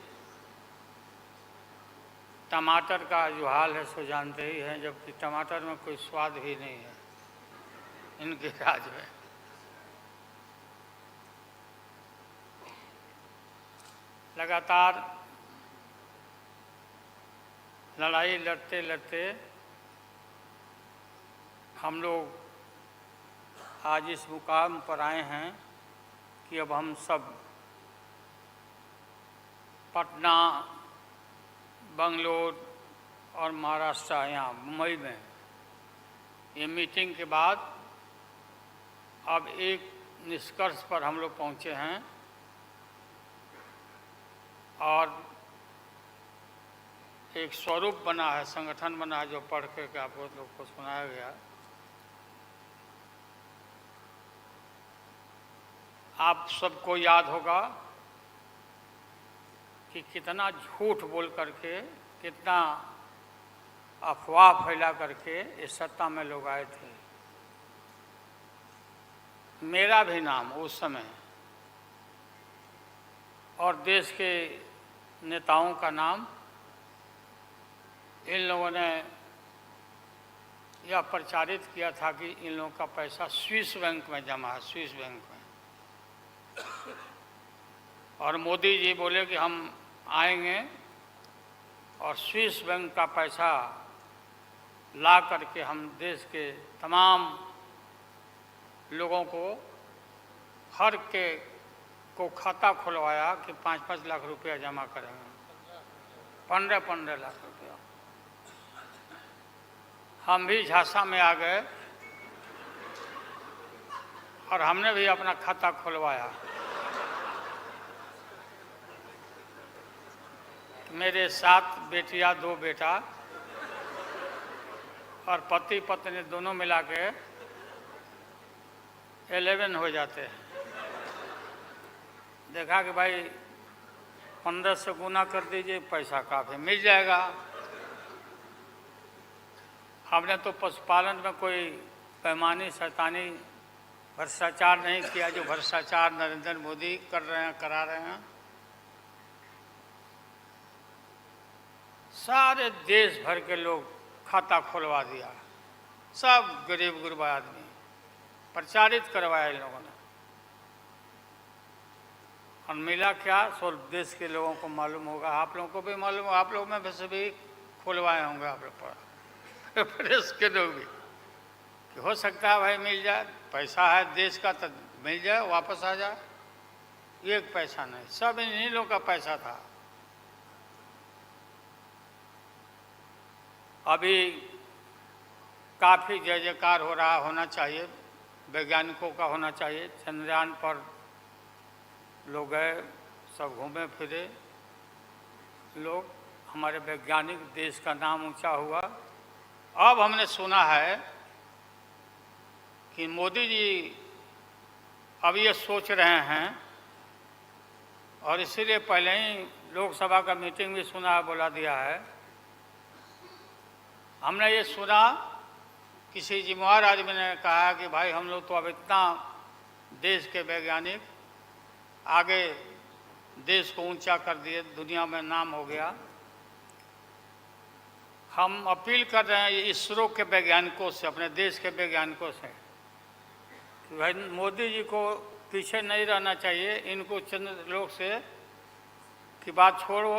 टमाटर का जो हाल है सो जानते ही हैं, जबकि टमाटर में कोई स्वाद भी नहीं है इनके राज में। लगातार लड़ाई लड़ते लड़ते हम लोग आज इस मुकाम पर आए हैं कि अब हम सब पटना, बंगलोर और महाराष्ट्र, यहाँ मुंबई में ये मीटिंग के बाद अब एक निष्कर्ष पर हम लोग पहुँचे हैं और एक स्वरूप बना है, संगठन बना है, जो पढ़ करके आप लोग को सुनाया गया। आप सबको याद होगा कि कितना झूठ बोल करके, कितना अफवाह फैला करके इस सत्ता में लोग आए थे। मेरा भी नाम उस समय और देश के नेताओं का नाम इन लोगों ने यह प्रचारित किया था कि इन लोगों का पैसा स्विस बैंक में जमा है, स्विस बैंक में। और मोदी जी बोले कि हम आएंगे और स्विस बैंक का पैसा ला करके हम देश के तमाम लोगों को, हर के को खाता खुलवाया कि 5-5 लाख रुपया जमा करेंगे, 15-15 लाख रुपया। हम भी झांसा में आ गए और हमने भी अपना खाता खुलवाया। मेरे 7 बेटियां, 2 बेटा और पति पत्नी दोनों मिला के 11 हो जाते हैं। देखा कि भाई 15 से गुना कर दीजिए, पैसा काफ़ी मिल जाएगा। हमने तो पशुपालन में कोई पैमानी शैतानी भ्रष्टाचार नहीं किया, जो भ्रष्टाचार नरेंद्र मोदी कर रहे हैं, करा रहे हैं। सारे देश भर के लोग खाता खुलवा दिया, सब गरीब गुरबा आदमी प्रचारित करवाया इन लोगों ने। और मिला क्या, सो देश के लोगों को मालूम होगा, आप लोगों को भी मालूम होगा, आप लोग में वैसे भी खुलवाए होंगे आप लोग पर, प्रेस के लोग भी, कि हो सकता है भाई मिल जाए, पैसा है देश का तो मिल जाए, वापस आ जाए। एक पैसा नहीं, सब इन्हीं लोगों का पैसा था। अभी काफ़ी जय जयकार हो रहा, होना चाहिए, वैज्ञानिकों का होना चाहिए। चंद्रयान पर लोग गए, सब घूमे फिरे लोग, हमारे वैज्ञानिक, देश का नाम ऊंचा हुआ। अब हमने सुना है कि मोदी जी अब ये सोच रहे हैं, और इसीलिए पहले ही लोकसभा का मीटिंग भी सुना, बुला दिया है। हमने ये सुना, किसी जिम्मेवार आदमी ने कहा कि भाई हम लोग तो अब इतना देश के वैज्ञानिक आगे देश को ऊंचा कर दिए, दुनिया में नाम हो गया। हम अपील कर रहे हैं इसरो के वैज्ञानिकों से, अपने देश के वैज्ञानिकों से, कि भाई मोदी जी को पीछे नहीं रहना चाहिए। इनको चंद्रलोक से की बात छोड़ो,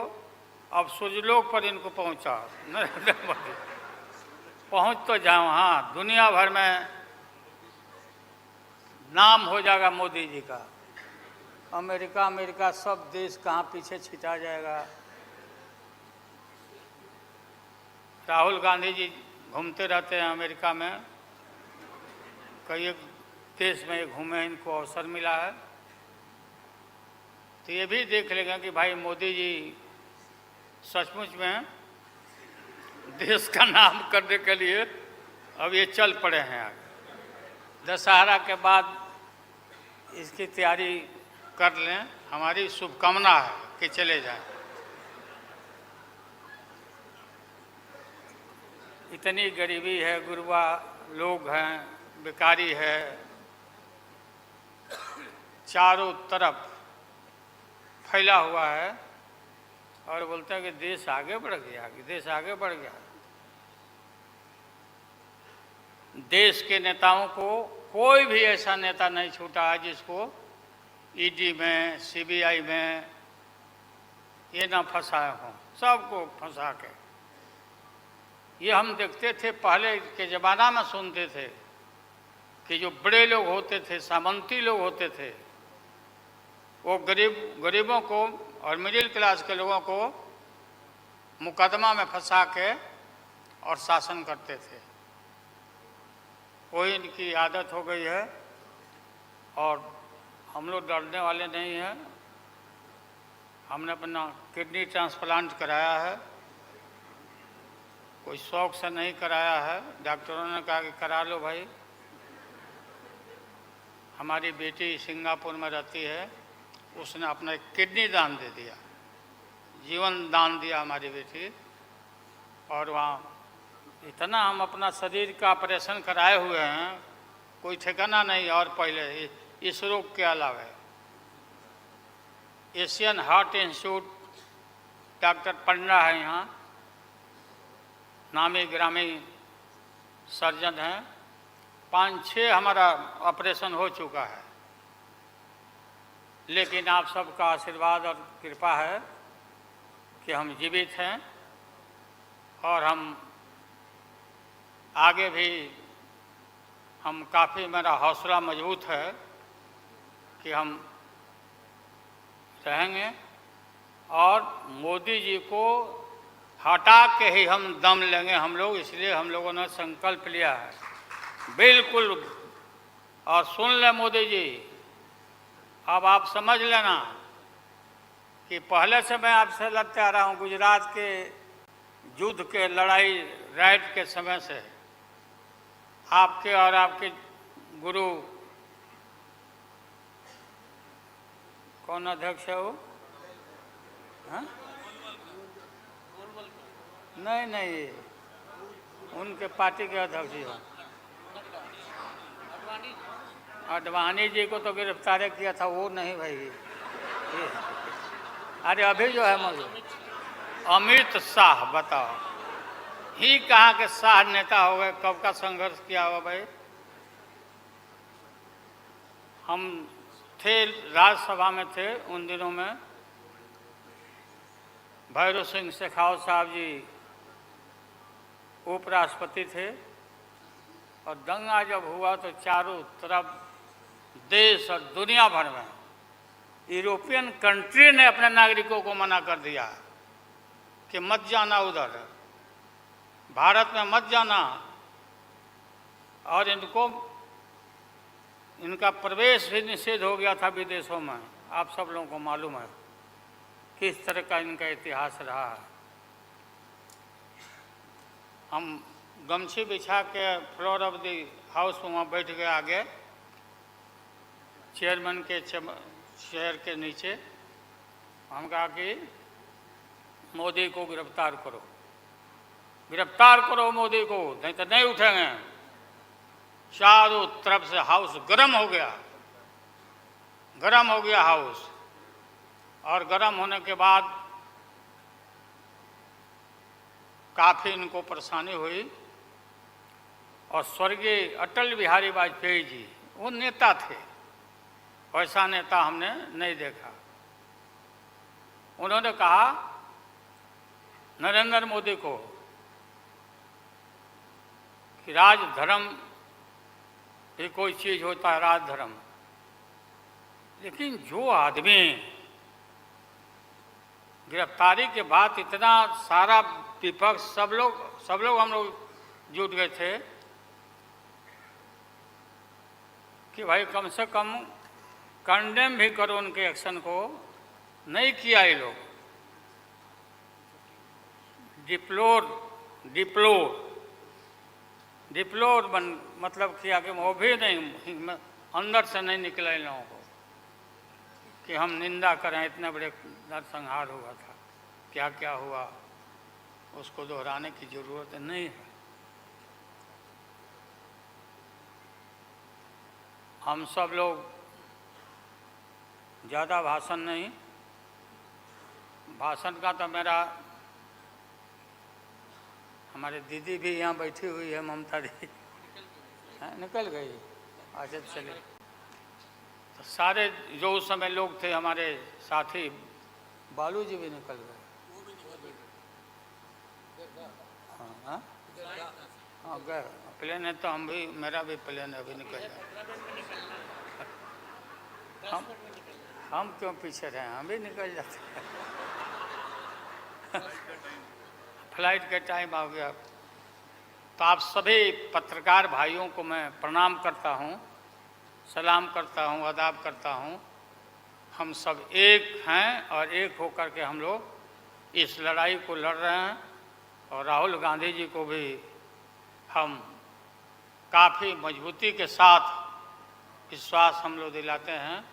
अब सूर्यलोक पर इनको पहुंचाओ। नरेंद्र मोदी पहुंच तो जाओ, हाँ, दुनिया भर में नाम हो जाएगा मोदी जी का। अमेरिका सब देश कहाँ पीछे छिटा जाएगा। राहुल गांधी जी घूमते रहते हैं अमेरिका में, कई देश में घूमे, इनको अवसर मिला है। तो ये भी देख लेंगे कि भाई मोदी जी सचमुच में देश का नाम करने के लिए अब ये चल पड़े हैं आगे। दशहरा के बाद इसकी तैयारी कर लें, हमारी शुभकामना है कि चले जाएं। इतनी गरीबी है, गुरबा लोग हैं, बेकारी है, चारों तरफ फैला हुआ है और बोलते हैं कि देश आगे बढ़ गया, कि देश आगे बढ़ गया। देश के नेताओं को कोई भी ऐसा नेता नहीं छूटा है जिसको ईडी में, सीबीआई में ये ना फंसाए हों, सबको फंसा के। ये हम देखते थे पहले के ज़माना में, सुनते थे कि जो बड़े लोग होते थे, सामंती लोग होते थे, वो गरीबों को और मिडिल क्लास के लोगों को मुकदमा में फंसा के और शासन करते थे। वही इनकी आदत हो गई है और हम लोग डरने वाले नहीं हैं। हमने अपना किडनी ट्रांसप्लांट कराया है, कोई शौक से नहीं कराया है। डॉक्टरों ने कहा कि करा लो भाई। हमारी बेटी सिंगापुर में रहती है, उसने अपना किडनी दान दे दिया, जीवन दान दिया हमारी बेटी। और वहाँ इतना हम अपना शरीर का ऑपरेशन कराए हुए हैं, कोई ठिकाना नहीं। और पहले इस रोग के अलावा एशियन हार्ट इंस्टीट्यूट, डॉक्टर पंडा है यहाँ, नामी ग्रामी सर्जन हैं। 5-6 हमारा ऑपरेशन हो चुका है। लेकिन आप सबका आशीर्वाद और कृपा है कि हम जीवित हैं और हम आगे भी हम काफ़ी, मेरा हौसला मजबूत है कि हम रहेंगे और मोदी जी को हटा के ही हम दम लेंगे हम लोग। इसलिए हम लोगों ने संकल्प लिया है, बिल्कुल। और सुन ले मोदी जी, अब आप समझ लेना कि पहले से मैं आपसे लड़ते आ रहा हूँ, गुजरात के युद्ध के लड़ाई राइट के समय से। आपके और आपके गुरु, कौन अध्यक्ष है वो? हाँ? नहीं, उनके पार्टी के अध्यक्ष हैं। अडवाणी जी को तो गिरफ्तार किया था, वो नहीं भाई। अरे अभी जो है मौजूद अमित शाह, बताओ ही कहाँ के शाह नेता हो गए? कब का संघर्ष किया हुआ भाई। हम थे राज्यसभा में, थे उन दिनों में। भैरव सिंह शेखावत साहब जी उपराष्ट्रपति थे और दंगा जब हुआ तो चारों तरफ देश और दुनिया भर में यूरोपियन कंट्री ने अपने नागरिकों को मना कर दिया कि मत जाना उधर, भारत में मत जाना। और इनका प्रवेश भी निषेध हो गया था विदेशों में। आप सब लोगों को मालूम है किस तरह का इनका इतिहास रहा है। हम गमछी बिछा के फ्लोर ऑफ द हाउस में वहाँ बैठ गए आगे, चेयरमैन के चेयर के नीचे। हम कहा कि मोदी को गिरफ्तार करो, गिरफ्तार करो मोदी को, नहीं तो नहीं उठेंगे। चारों तरफ से हाउस गर्म हो गया, गर्म हो गया हाउस। और गर्म होने के बाद काफ़ी इनको परेशानी हुई। और स्वर्गीय अटल बिहारी वाजपेयी जी, वो नेता थे, वैसा नेता हमने नहीं देखा। उन्होंने कहा नरेंद्र मोदी को कि राजधर्म भी कोई चीज़ होता है, राजधर्म। लेकिन जो आदमी गिरफ्तारी के बाद इतना सारा विपक्ष, सब लोग हम लोग जुट गए थे कि भाई कम से कम कंडेम भी करो उनके एक्शन को। नहीं किया ये लोग। डिप्लोर मतलब किया कि वो भी नहीं, अंदर से नहीं निकला इन लोगों को कि हम निंदा करें। इतने बड़े नरसंहार हुआ था, क्या क्या हुआ उसको दोहराने की जरूरत नहीं है। हम सब लोग ज़्यादा भाषण नहीं, भाषण का तो मेरा, हमारे दीदी भी यहाँ बैठी हुई है, ममता दी निकल गई। अच्छा चले, तो सारे जो उस समय लोग थे हमारे साथी, बालू जी भी निकल गए। हाँ हाँ गए, प्लेन है तो हम भी, मेरा भी प्लेन अभी निकल गया। हम क्यों पीछे रहे, हम भी निकल जाते फ्लाइट के टाइम आ गया। तो आप सभी पत्रकार भाइयों को मैं प्रणाम करता हूँ, सलाम करता हूँ, आदाब करता हूँ। हम सब एक हैं और एक होकर के हम लोग इस लड़ाई को लड़ रहे हैं। और राहुल गांधी जी को भी हम काफ़ी मजबूती के साथ विश्वास हम लोग दिलाते हैं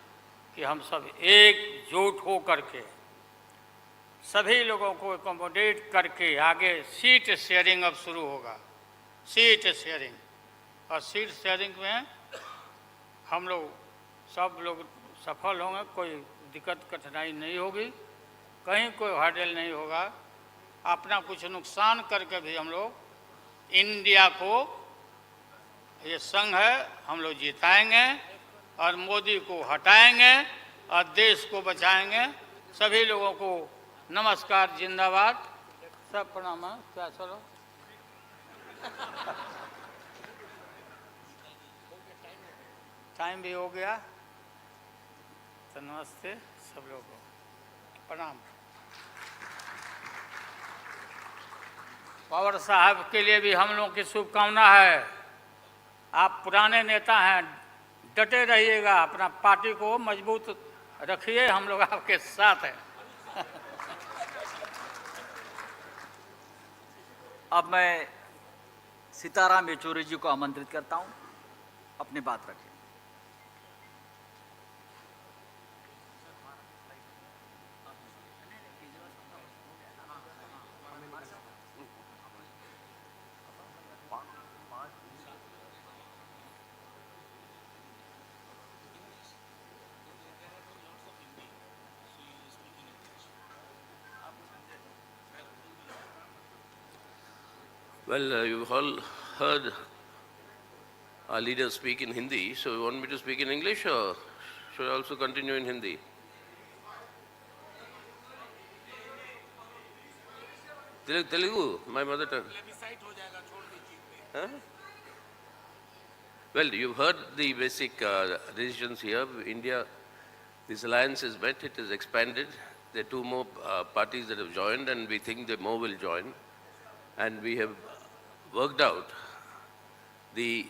कि हम सब एकजुट हो करके सभी लोगों को एकोमोडेट करके आगे सीट शेयरिंग अब शुरू होगा, सीट शेयरिंग। और सीट शेयरिंग में हम लोग सब लोग सफल होंगे, कोई दिक्कत कठिनाई नहीं होगी, कहीं कोई हर्डल नहीं होगा। अपना कुछ नुकसान करके भी हम लोग इंडिया को, ये संघ है, हम लोग जिताएंगे और मोदी को हटाएंगे और देश को बचाएंगे। सभी लोगों को नमस्कार, जिंदाबाद, सब प्रणाम है। क्या चलो टाइम भी हो गया, तो नमस्ते सब लोगों को, प्रणाम। पवार साहब के लिए भी हम लोगों की शुभकामना है। आप पुराने नेता हैं, डटे रहिएगा, अपना पार्टी को मजबूत रखिए, हम लोग आपके साथ हैं। अब मैं सीताराम येचुरी जी को आमंत्रित करता हूं, अपनी बात रखें। Well, you've all heard our leaders speak in Hindi, so you want me to speak in English or should I also continue in Hindi? Telugu, my mother tongue. Huh? Well, you've heard the basic decisions here. India, this alliance is met, it is expanded. There are two more parties that have joined, and we think that more will join. And we have worked out the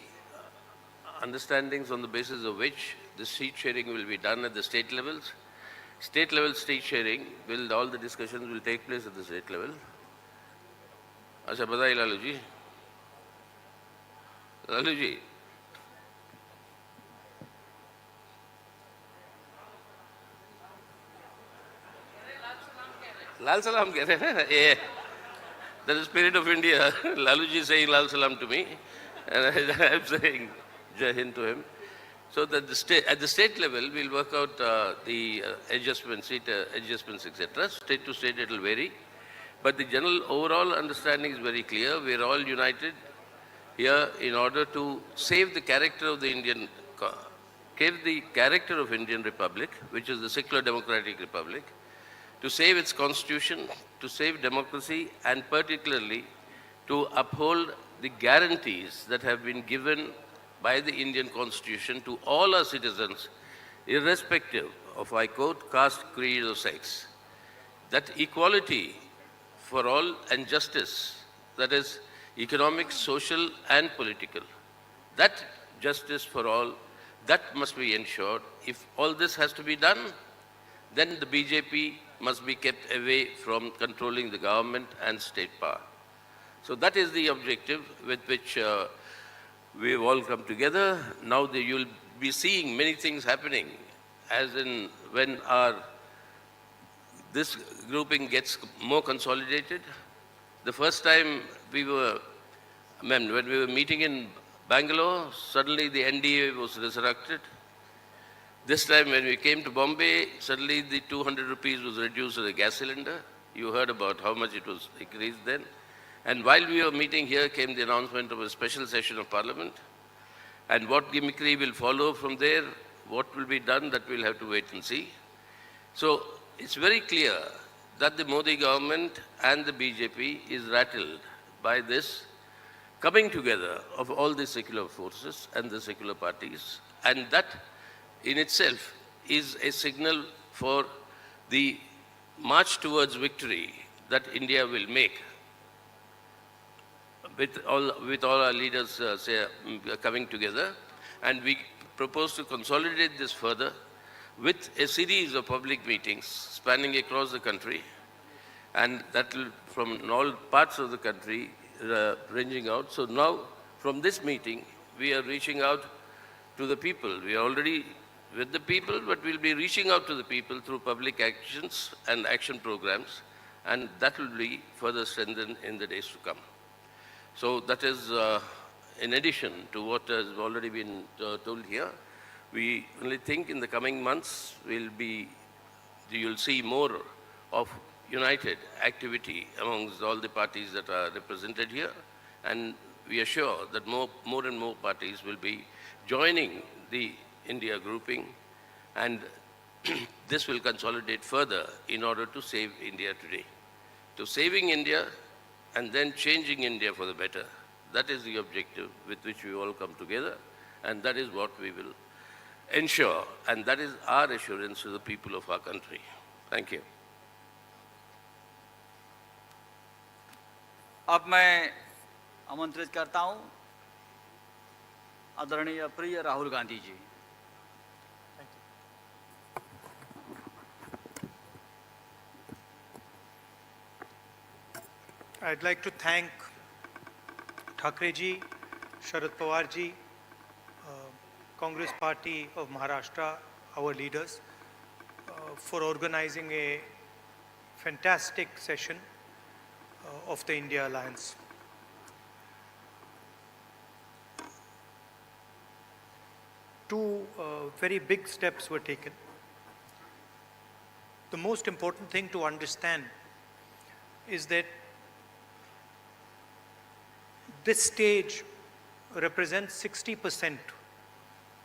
understandings on the basis of which the seat sharing will be done at the state levels. State level seat sharing, all the discussions will take place at the state level. अच्छा बताइए लालू जी, लालू जी लाल सलाम कह रहे हैं ना, ये that is the spirit of India. Lalu ji is saying Lal Salam to me, and I am saying Jai Hind to him. So that at the state level, we'll work out the adjustments, seat adjustments, etc. State to state, it will vary. But the general overall understanding is very clear. We are all united here in order to save the character of the Indian Republic, which is the secular democratic republic, to save its constitution, to save democracy, and particularly to uphold the guarantees that have been given by the Indian Constitution to all our citizens, irrespective of, I quote, caste, creed, or sex. That equality for all and justice, that is economic, social, and political, that justice for all, that must be ensured. If all this has to be done, then the BJP must be kept away from controlling the government and state power. So that is the objective with which we have all come together. Now you will be seeing many things happening, as in when this grouping gets more consolidated. The first time when we were meeting in Bangalore, suddenly the NDA was resurrected. This time when we came to Bombay, suddenly the 200 rupees was reduced to the gas cylinder. You heard about how much it was increased then. And while we were meeting here came the announcement of a special session of Parliament. And what gimmickry will follow from there, what will be done, that we'll have to wait and see. So it's very clear that the Modi government and the BJP is rattled by this coming together of all the secular forces and the secular parties. And that in itself is a signal for the march towards victory that India will make with all our leaders coming together. And we propose to consolidate this further with a series of public meetings spanning across the country, and that will from all parts of the country ranging out. So now from this meeting we are reaching out to the people. We are already with the people, but we'll be reaching out to the people through public actions and action programs, and that will be further strengthened in the days to come. So that is in addition to what has already been told here. We only think in the coming months you'll see more of united activity amongst all the parties that are represented here, and we are sure that more and more parties will be joining the India grouping, and this will consolidate further in order to save India today. To saving India and then changing India for the better, that is the objective with which we all come together, and that is what we will ensure, and that is our assurance to the people of our country. Thank you. अब मैं आमंत्रित करता हूं आदरणीय प्रिय Rahul Gandhi ji. I'd like to thank Thakre ji, Sharad Pawar ji, Congress Party of Maharashtra, our leaders, for organizing a fantastic session of the India Alliance. Two very big steps were taken. The most important thing to understand is that this stage represents 60%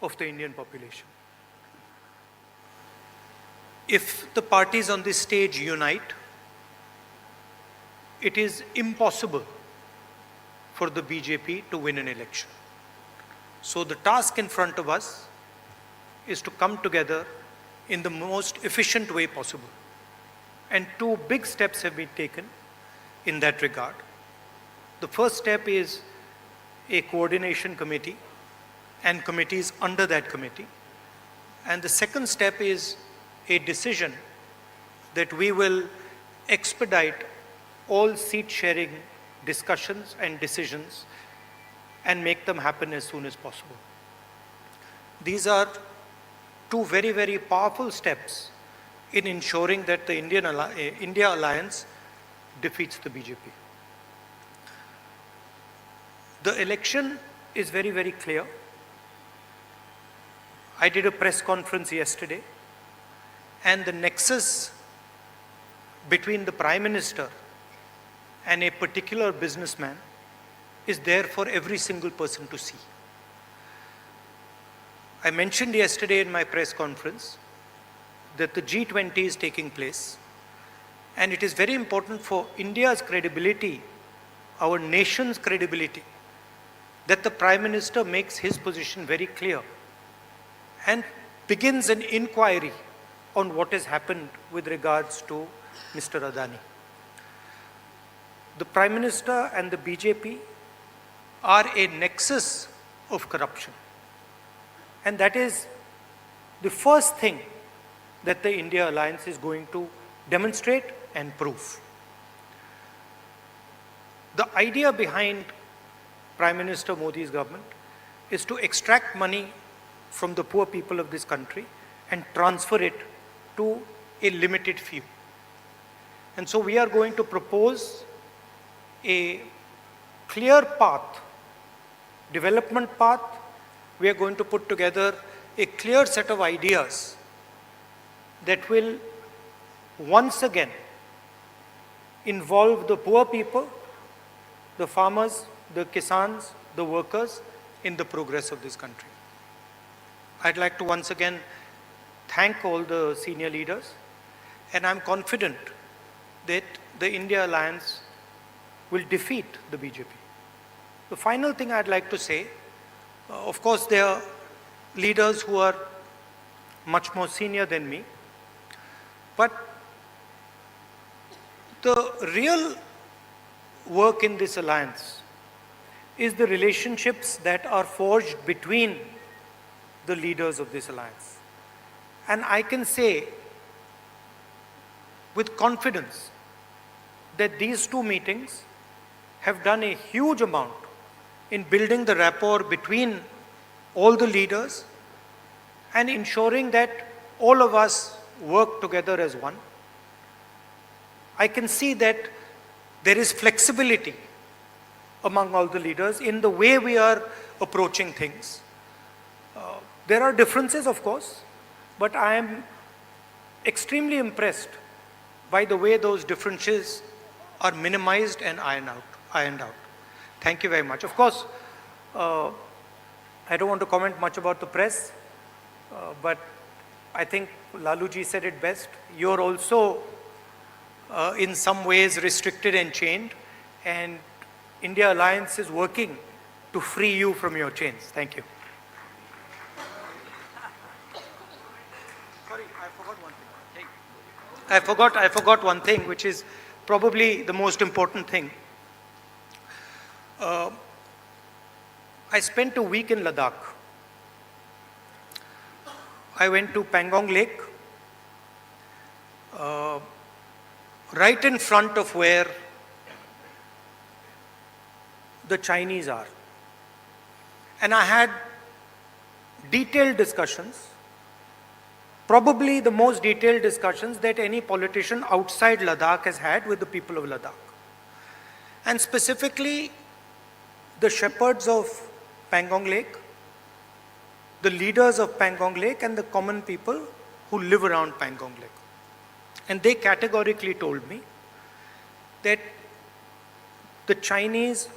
of the Indian population. If the parties on this stage unite, it is impossible for the BJP to win an election. So the task in front of us is to come together in the most efficient way possible. And two big steps have been taken in that regard. The first step is a coordination committee and committees under that committee. And the second step is a decision that we will expedite all seat sharing discussions and decisions and make them happen as soon as possible. These are two very, very powerful steps in ensuring that the India Alliance defeats the BJP. The election is very, very clear. I did a press conference yesterday, and the nexus between the Prime Minister and a particular businessman is there for every single person to see. I mentioned yesterday in my press conference that the G20 is taking place, and it is very important for India's credibility, our nation's credibility, that the Prime Minister makes his position very clear and begins an inquiry on what has happened with regards to Mr. Adani. The Prime Minister and the BJP are a nexus of corruption. And that is the first thing that the India Alliance is going to demonstrate and prove. The idea behind Prime Minister Modi's government is to extract money from the poor people of this country and transfer it to a limited few. And so we are going to propose a clear path development path. We are going to put together a clear set of ideas that will once again involve the poor people, the farmers, the kisans, the workers in the progress of this country. I'd like to once again thank all the senior leaders, and I'm confident that the India Alliance will defeat the BJP. The final thing I'd like to say, of course there are leaders who are much more senior than me, but the real work in this alliance is the relationships that are forged between the leaders of this alliance. And I can say with confidence that these two meetings have done a huge amount in building the rapport between all the leaders and ensuring that all of us work together as one. I can see that there is flexibility among all the leaders in the way we are approaching things. There are differences, of course, but I am extremely impressed by the way those differences are minimized and ironed out. Thank you very much. Of course, I don't want to comment much about the press, but I think Laluji said it best. You're also in some ways restricted and chained, and India Alliance is working to free you from your chains. Thank you. Sorry, I forgot one thing. I forgot one thing, which is probably the most important thing. I spent a week in Ladakh. I went to Pangong Lake, right in front of where the Chinese are. And I had detailed discussions, probably the most detailed discussions that any politician outside Ladakh has had with the people of Ladakh. And specifically, the shepherds of Pangong Lake, the leaders of Pangong Lake, and the common people who live around Pangong Lake. And they categorically told me that the Chinese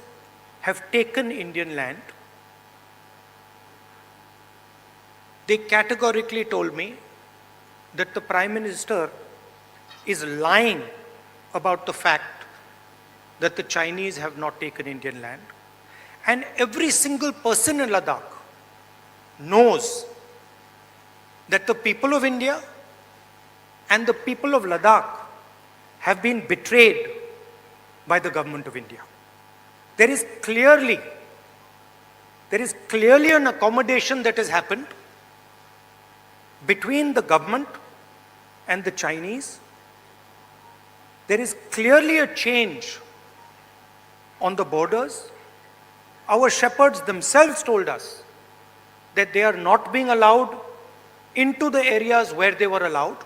have taken Indian land. They categorically told me that the Prime Minister is lying about the fact that the Chinese have not taken Indian land. And every single person in Ladakh knows that the people of India and the people of Ladakh have been betrayed by the government of India. There is clearly an accommodation that has happened between the government and the Chinese. There is clearly a change on the borders. Our shepherds themselves told us that they are not being allowed into the areas where they were allowed.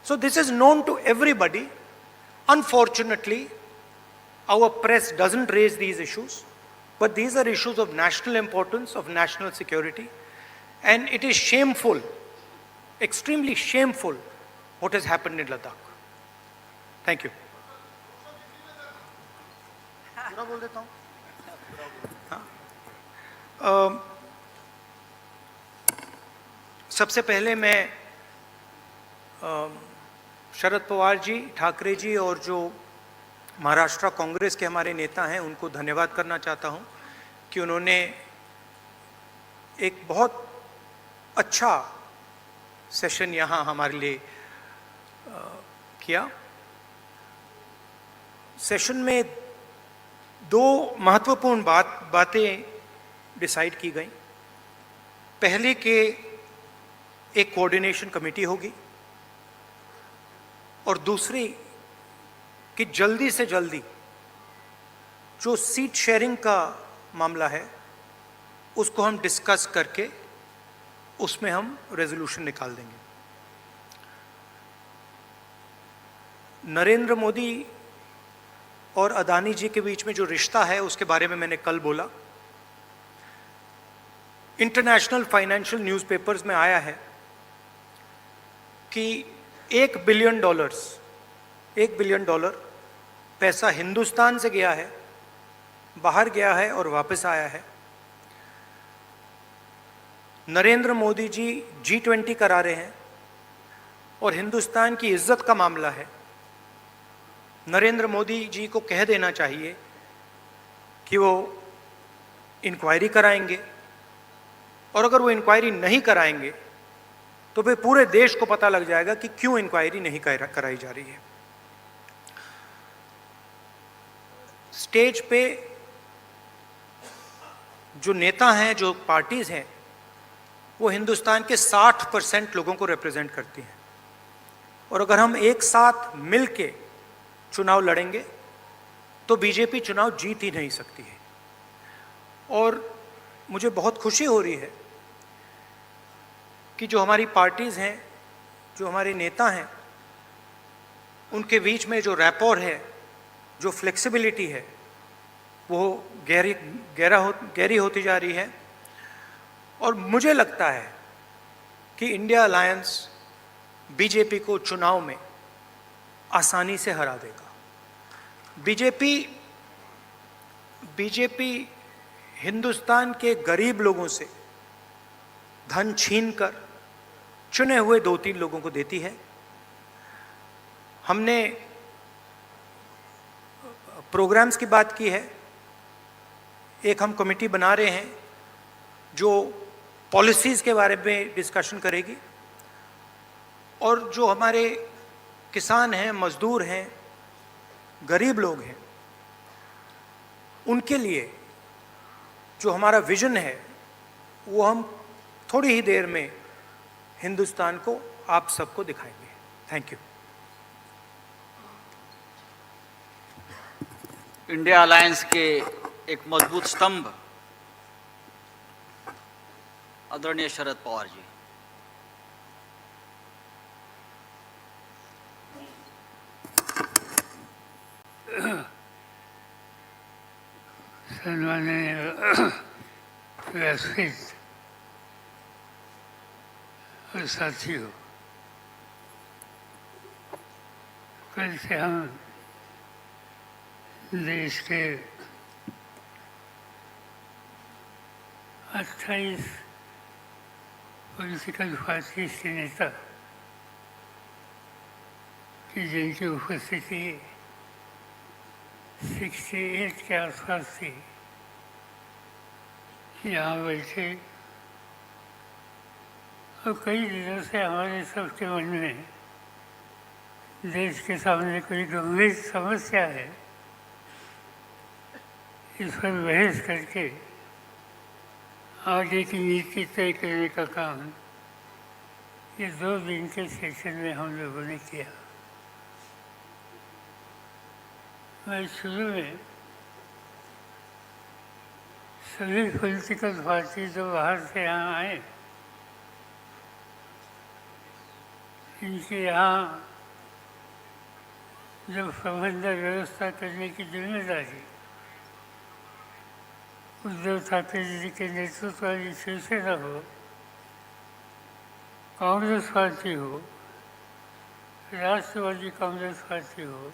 So this is known to everybody. Unfortunately, our press doesn't raise these issues, but these are issues of national importance, of national security, and it is shameful, extremely shameful, what has happened in Ladakh. Thank you. सबसे पहले मैं शरद पवार जी, ठाकरे जी और जो महाराष्ट्र कांग्रेस के हमारे नेता हैं उनको धन्यवाद करना चाहता हूं कि उन्होंने एक बहुत अच्छा सेशन यहाँ हमारे लिए किया। सेशन में दो महत्वपूर्ण बातें डिसाइड की गई। पहले कि एक कोऑर्डिनेशन कमेटी होगी और दूसरी कि जल्दी से जल्दी जो सीट शेयरिंग का मामला है उसको हम डिस्कस करके उसमें हम रेजोल्यूशन निकाल देंगे। नरेंद्र मोदी और अदानी जी के बीच में जो रिश्ता है उसके बारे में मैंने कल बोला। इंटरनेशनल फाइनेंशियल न्यूज़पेपर्स में आया है कि $1 बिलियन पैसा हिंदुस्तान से गया है, बाहर गया है और वापस आया है। नरेंद्र मोदी जी G20 करा रहे हैं और हिंदुस्तान की इज्जत का मामला है। नरेंद्र मोदी जी को कह देना चाहिए कि वो इंक्वायरी कराएंगे, और अगर वो इंक्वायरी नहीं कराएंगे तो फिर पूरे देश को पता लग जाएगा कि क्यों इंक्वायरी नहीं कराई जा रही है। स्टेज पे जो नेता हैं, जो पार्टीज हैं, वो हिंदुस्तान के 60% लोगों को रिप्रेजेंट करती हैं, और अगर हम एक साथ मिलके चुनाव लड़ेंगे तो बीजेपी चुनाव जीत ही नहीं सकती है। और मुझे बहुत खुशी हो रही है कि जो हमारी पार्टीज हैं, जो हमारे नेता हैं, उनके बीच में जो रैपोर है, जो फ्लेक्सिबिलिटी है, वो गहरी होती जा रही है। और मुझे लगता है कि इंडिया अलायंस बीजेपी को चुनाव में आसानी से हरा देगा। बीजेपी हिंदुस्तान के गरीब लोगों से धन छीनकर चुने हुए 2-3 लोगों को देती है। हमने प्रोग्राम्स की बात की है। एक हम कमेटी बना रहे हैं जो पॉलिसीज़ के बारे में डिस्कशन करेगी, और जो हमारे किसान हैं, मजदूर हैं, गरीब लोग हैं, उनके लिए जो हमारा विजन है वो हम थोड़ी ही देर में हिंदुस्तान को, आप सबको दिखाएंगे। Thank you. इंडिया अलायंस के एक मजबूत स्तंभ आदरणीय शरद पवार जी। सम्माननीय वैश्विक और साथियों, कल से हम देश के 28 पॉलिटिकल पार्टीज के नेता की जिनकी उपस्थिति 68 के आसपास थी, यहाँ बैठे, और कई दिनों से हमारे सबके मन में देश के सामने कोई गंभीर समस्या है, इस पर बहस करके आगे की नीति तय करने का काम ये 2 दिन के सेशन में हम लोगों ने किया। मैं शुरू में सभी पॉलिटिकल पार्टी जो बाहर से यहाँ आए, इनके यहाँ जब प्रबंधन व्यवस्था करने की जिम्मेदारी उद्धव ठाकरे जी के नेतृत्व वाली शिवसेना हो, कांग्रेस पार्टी हो, राष्ट्रवादी कांग्रेस पार्टी हो,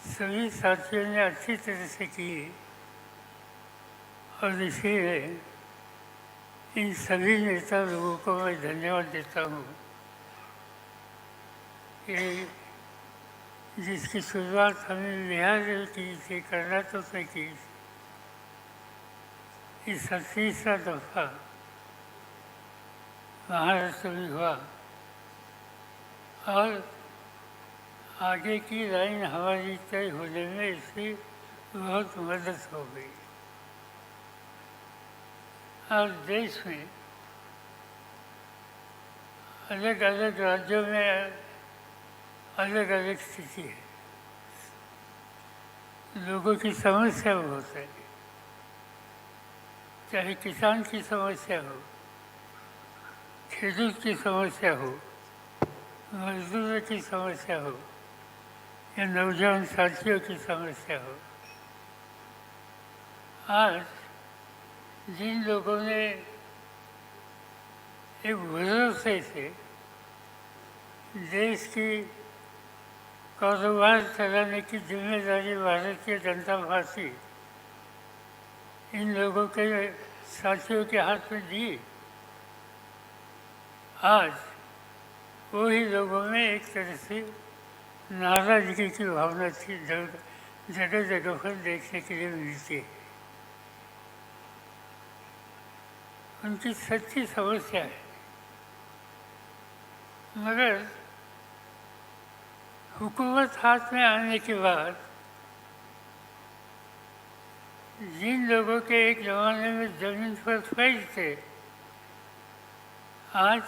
सभी साथियों ने अच्छी तरह से की, और इसीलिए इन सभी नेता लोगों को मैं धन्यवाद देता हूँ कि जिसकी शुरुआत हमने बिहार से की थी, कर्नाटक से की, इस 30वां दफा महाराष्ट्र में हुआ, और आगे की लाइन हमारी तय होने में इसकी बहुत मदद हो गई। और देश में अलग अलग राज्यों में अलग अलग स्थिति है, लोगों की समस्या बहुत है, चाहे किसान की समस्या हो, खेडूत की समस्या हो, मजदूरों की समस्या हो, या नौजवान साथियों की समस्या हो। आज जिन लोगों ने एक भरोसे से देश की कारोबार चलाने की जिम्मेदारी भारतीय जनता पार्टी इन लोगों के साथियों के हाथ में दी, आज वही लोगों में एक तरह से नाराजगी की भावना थी जगह जगह पर देखने के लिए मिलती है। उनकी सच्ची समस्या है, मगर हुकूमत हाथ में आने के बाद जिन लोगों के एक ज़माने में ज़मीन पर फैज थे, आज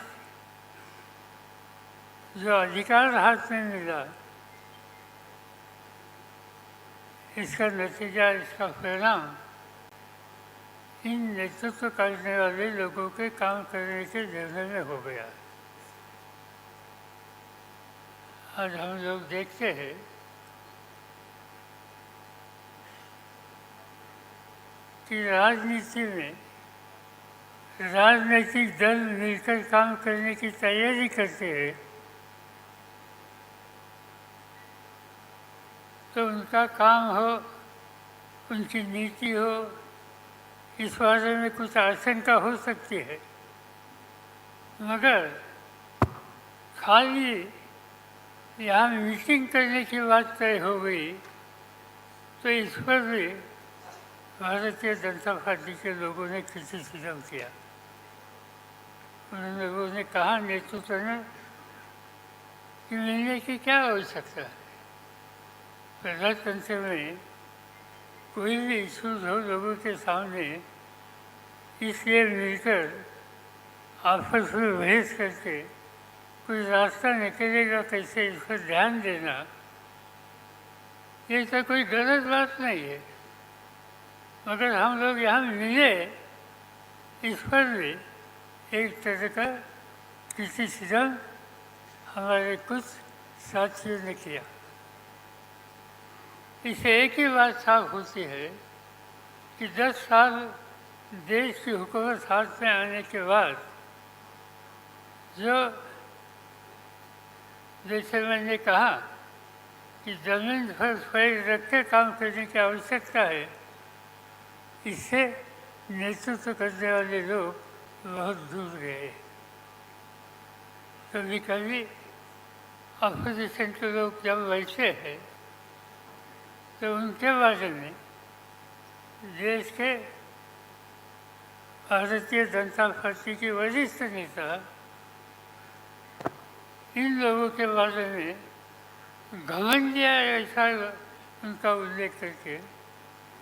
जो अधिकार हाथ में मिला, इसका नतीजा, इसका परिणाम इन नेतृत्व करने वाले लोगों के काम करने के जरिए में हो गया। आज हम लोग देखते हैं कि राजनीति में राजनीतिक दल मिलकर काम करने की तैयारी करते हैं तो उनका काम हो, उनकी नीति हो, इस बारे में कुछ आशंका हो सकती है, मगर खाली यहाँ मीटिंग करने की बात तय हो गई तो इस पर भी भारतीय जनता पार्टी के लोगों ने क्रिटिसिज्म किया। उन लोगों ने कहा, नेतृत्व ने, कि मिलने की क्या आवश्यकता है। प्रजातंत्र में कोई भी इशूज हो लोगों के सामने, इसलिए मिलकर आपस में बहस करके कोई रास्ता निकलेगा कैसे, इस पर ध्यान देना, ये तो कोई गलत बात नहीं है, मगर हम लोग यहाँ मिले इस पर भी एक तरह का क्रिटिसिज्म हमारे कुछ साथियों ने किया। इससे एक ही बात साफ होती है कि 10 साल देश की हुकूमत हाथ में आने के बाद जो, जैसे मैंने कहा कि ज़मीन पर पैर रख के काम करने की आवश्यकता है, इससे नेतृत्व करने वाले लोग बहुत दूर गए। कभी कभी अपोजिशन के लोग जब बैठे हैं तो उनके बारे में देश के भारतीय जनता पार्टी के वरिष्ठ नेता इन लोगों के बारे में घमंडिया ऐसा उनका उल्लेख करके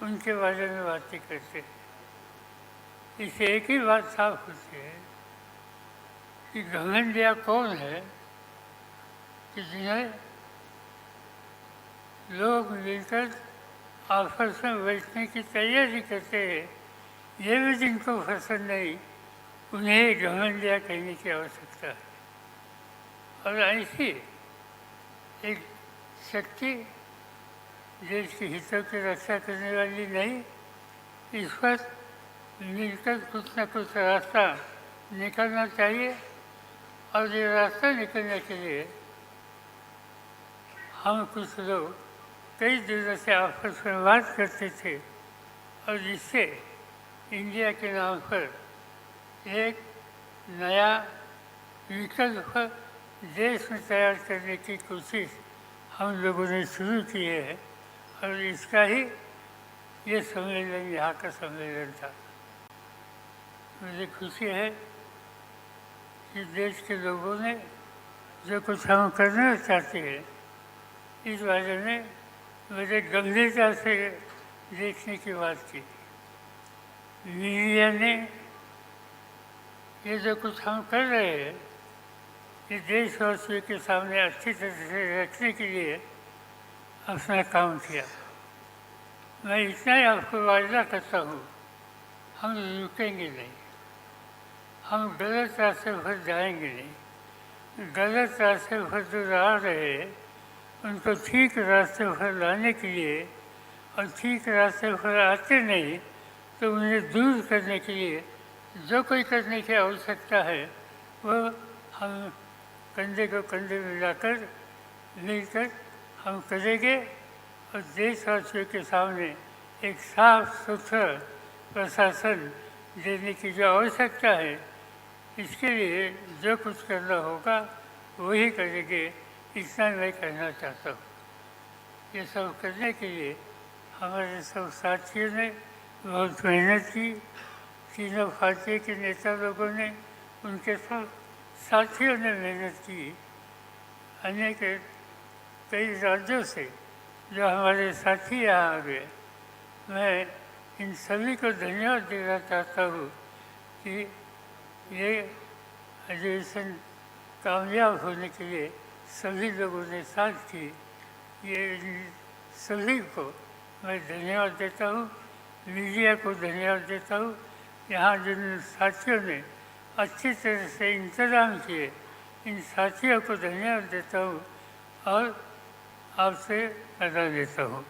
उनके बारे में बातें करते हैं। इससे एक ही बात साफ होती है कि घमंडिया कौन है कि जिन्हें लोग मिलकर आपस में बैठने की तैयारी करते हैं, ये भी जिनको पसंद नहीं, उन्हें घमंडिया कहने की आवश्यकता है। और ऐसी एक शक्ति देश के हितों की रक्षा करने वाली नहीं, इस पर मिलकर कुछ न कुछ रास्ता निकलना चाहिए। और ये रास्ता निकलने के लिए हम कुछ लोग कई दिनों से आपस में बात करते थे और जिससे इंडिया के नाम पर एक नया विकल्प देश में तैयार करने की कोशिश हम लोगों ने शुरू की है और इसका ही ये सम्मेलन, यहाँ का सम्मेलन था। मुझे खुशी है कि देश के लोगों ने जो कुछ हम करना चाहते हैं इस बारे में मुझे गंभीरता से देखने की बात की। मीडिया ने ये जो कुछ हम कर रहे हैं ये देशवासियों के सामने अच्छी तरह से रखने के लिए अपना काम किया। मैं इतना ही आपको वादा करता हूँ, हम रुकेंगे नहीं, हम गलत रास्ते पर जाएंगे नहीं। गलत रास्ते पर जो जा रहे हैं उनको ठीक रास्ते पर लाने के लिए, और ठीक रास्ते पर आते नहीं तो उन्हें दूर करने के लिए जो कोई करने की आवश्यकता है वो हम कंधे को कंधे मिलकर हम करेंगे और देशवासियों के सामने एक साफ सुथरा प्रशासन देने की जो आवश्यकता है, इसके लिए जो कुछ करना होगा वही करेंगे, इतना मैं कहना चाहता हूँ। ये सब करने के लिए हमारे सब साथियों ने बहुत मेहनत की। तीनों पार्टी के नेता लोगों ने, उनके सब साथियों ने मेहनत की। अनेक कई राज्यों से जो हमारे साथी यहाँ आ गए, मैं इन सभी को धन्यवाद देना चाहता हूँ कि ये अधिवेशन कामयाब होने के लिए सभी लोगों ने साथ की। ये सभी को मैं धन्यवाद देता हूँ, मीडिया को धन्यवाद देता हूँ, यहाँ जिन साथियों ने अच्छी तरह से इंतजाम किए, इन साथियों को धन्यवाद देता हूँ और आपसे विदा लेता हूँ।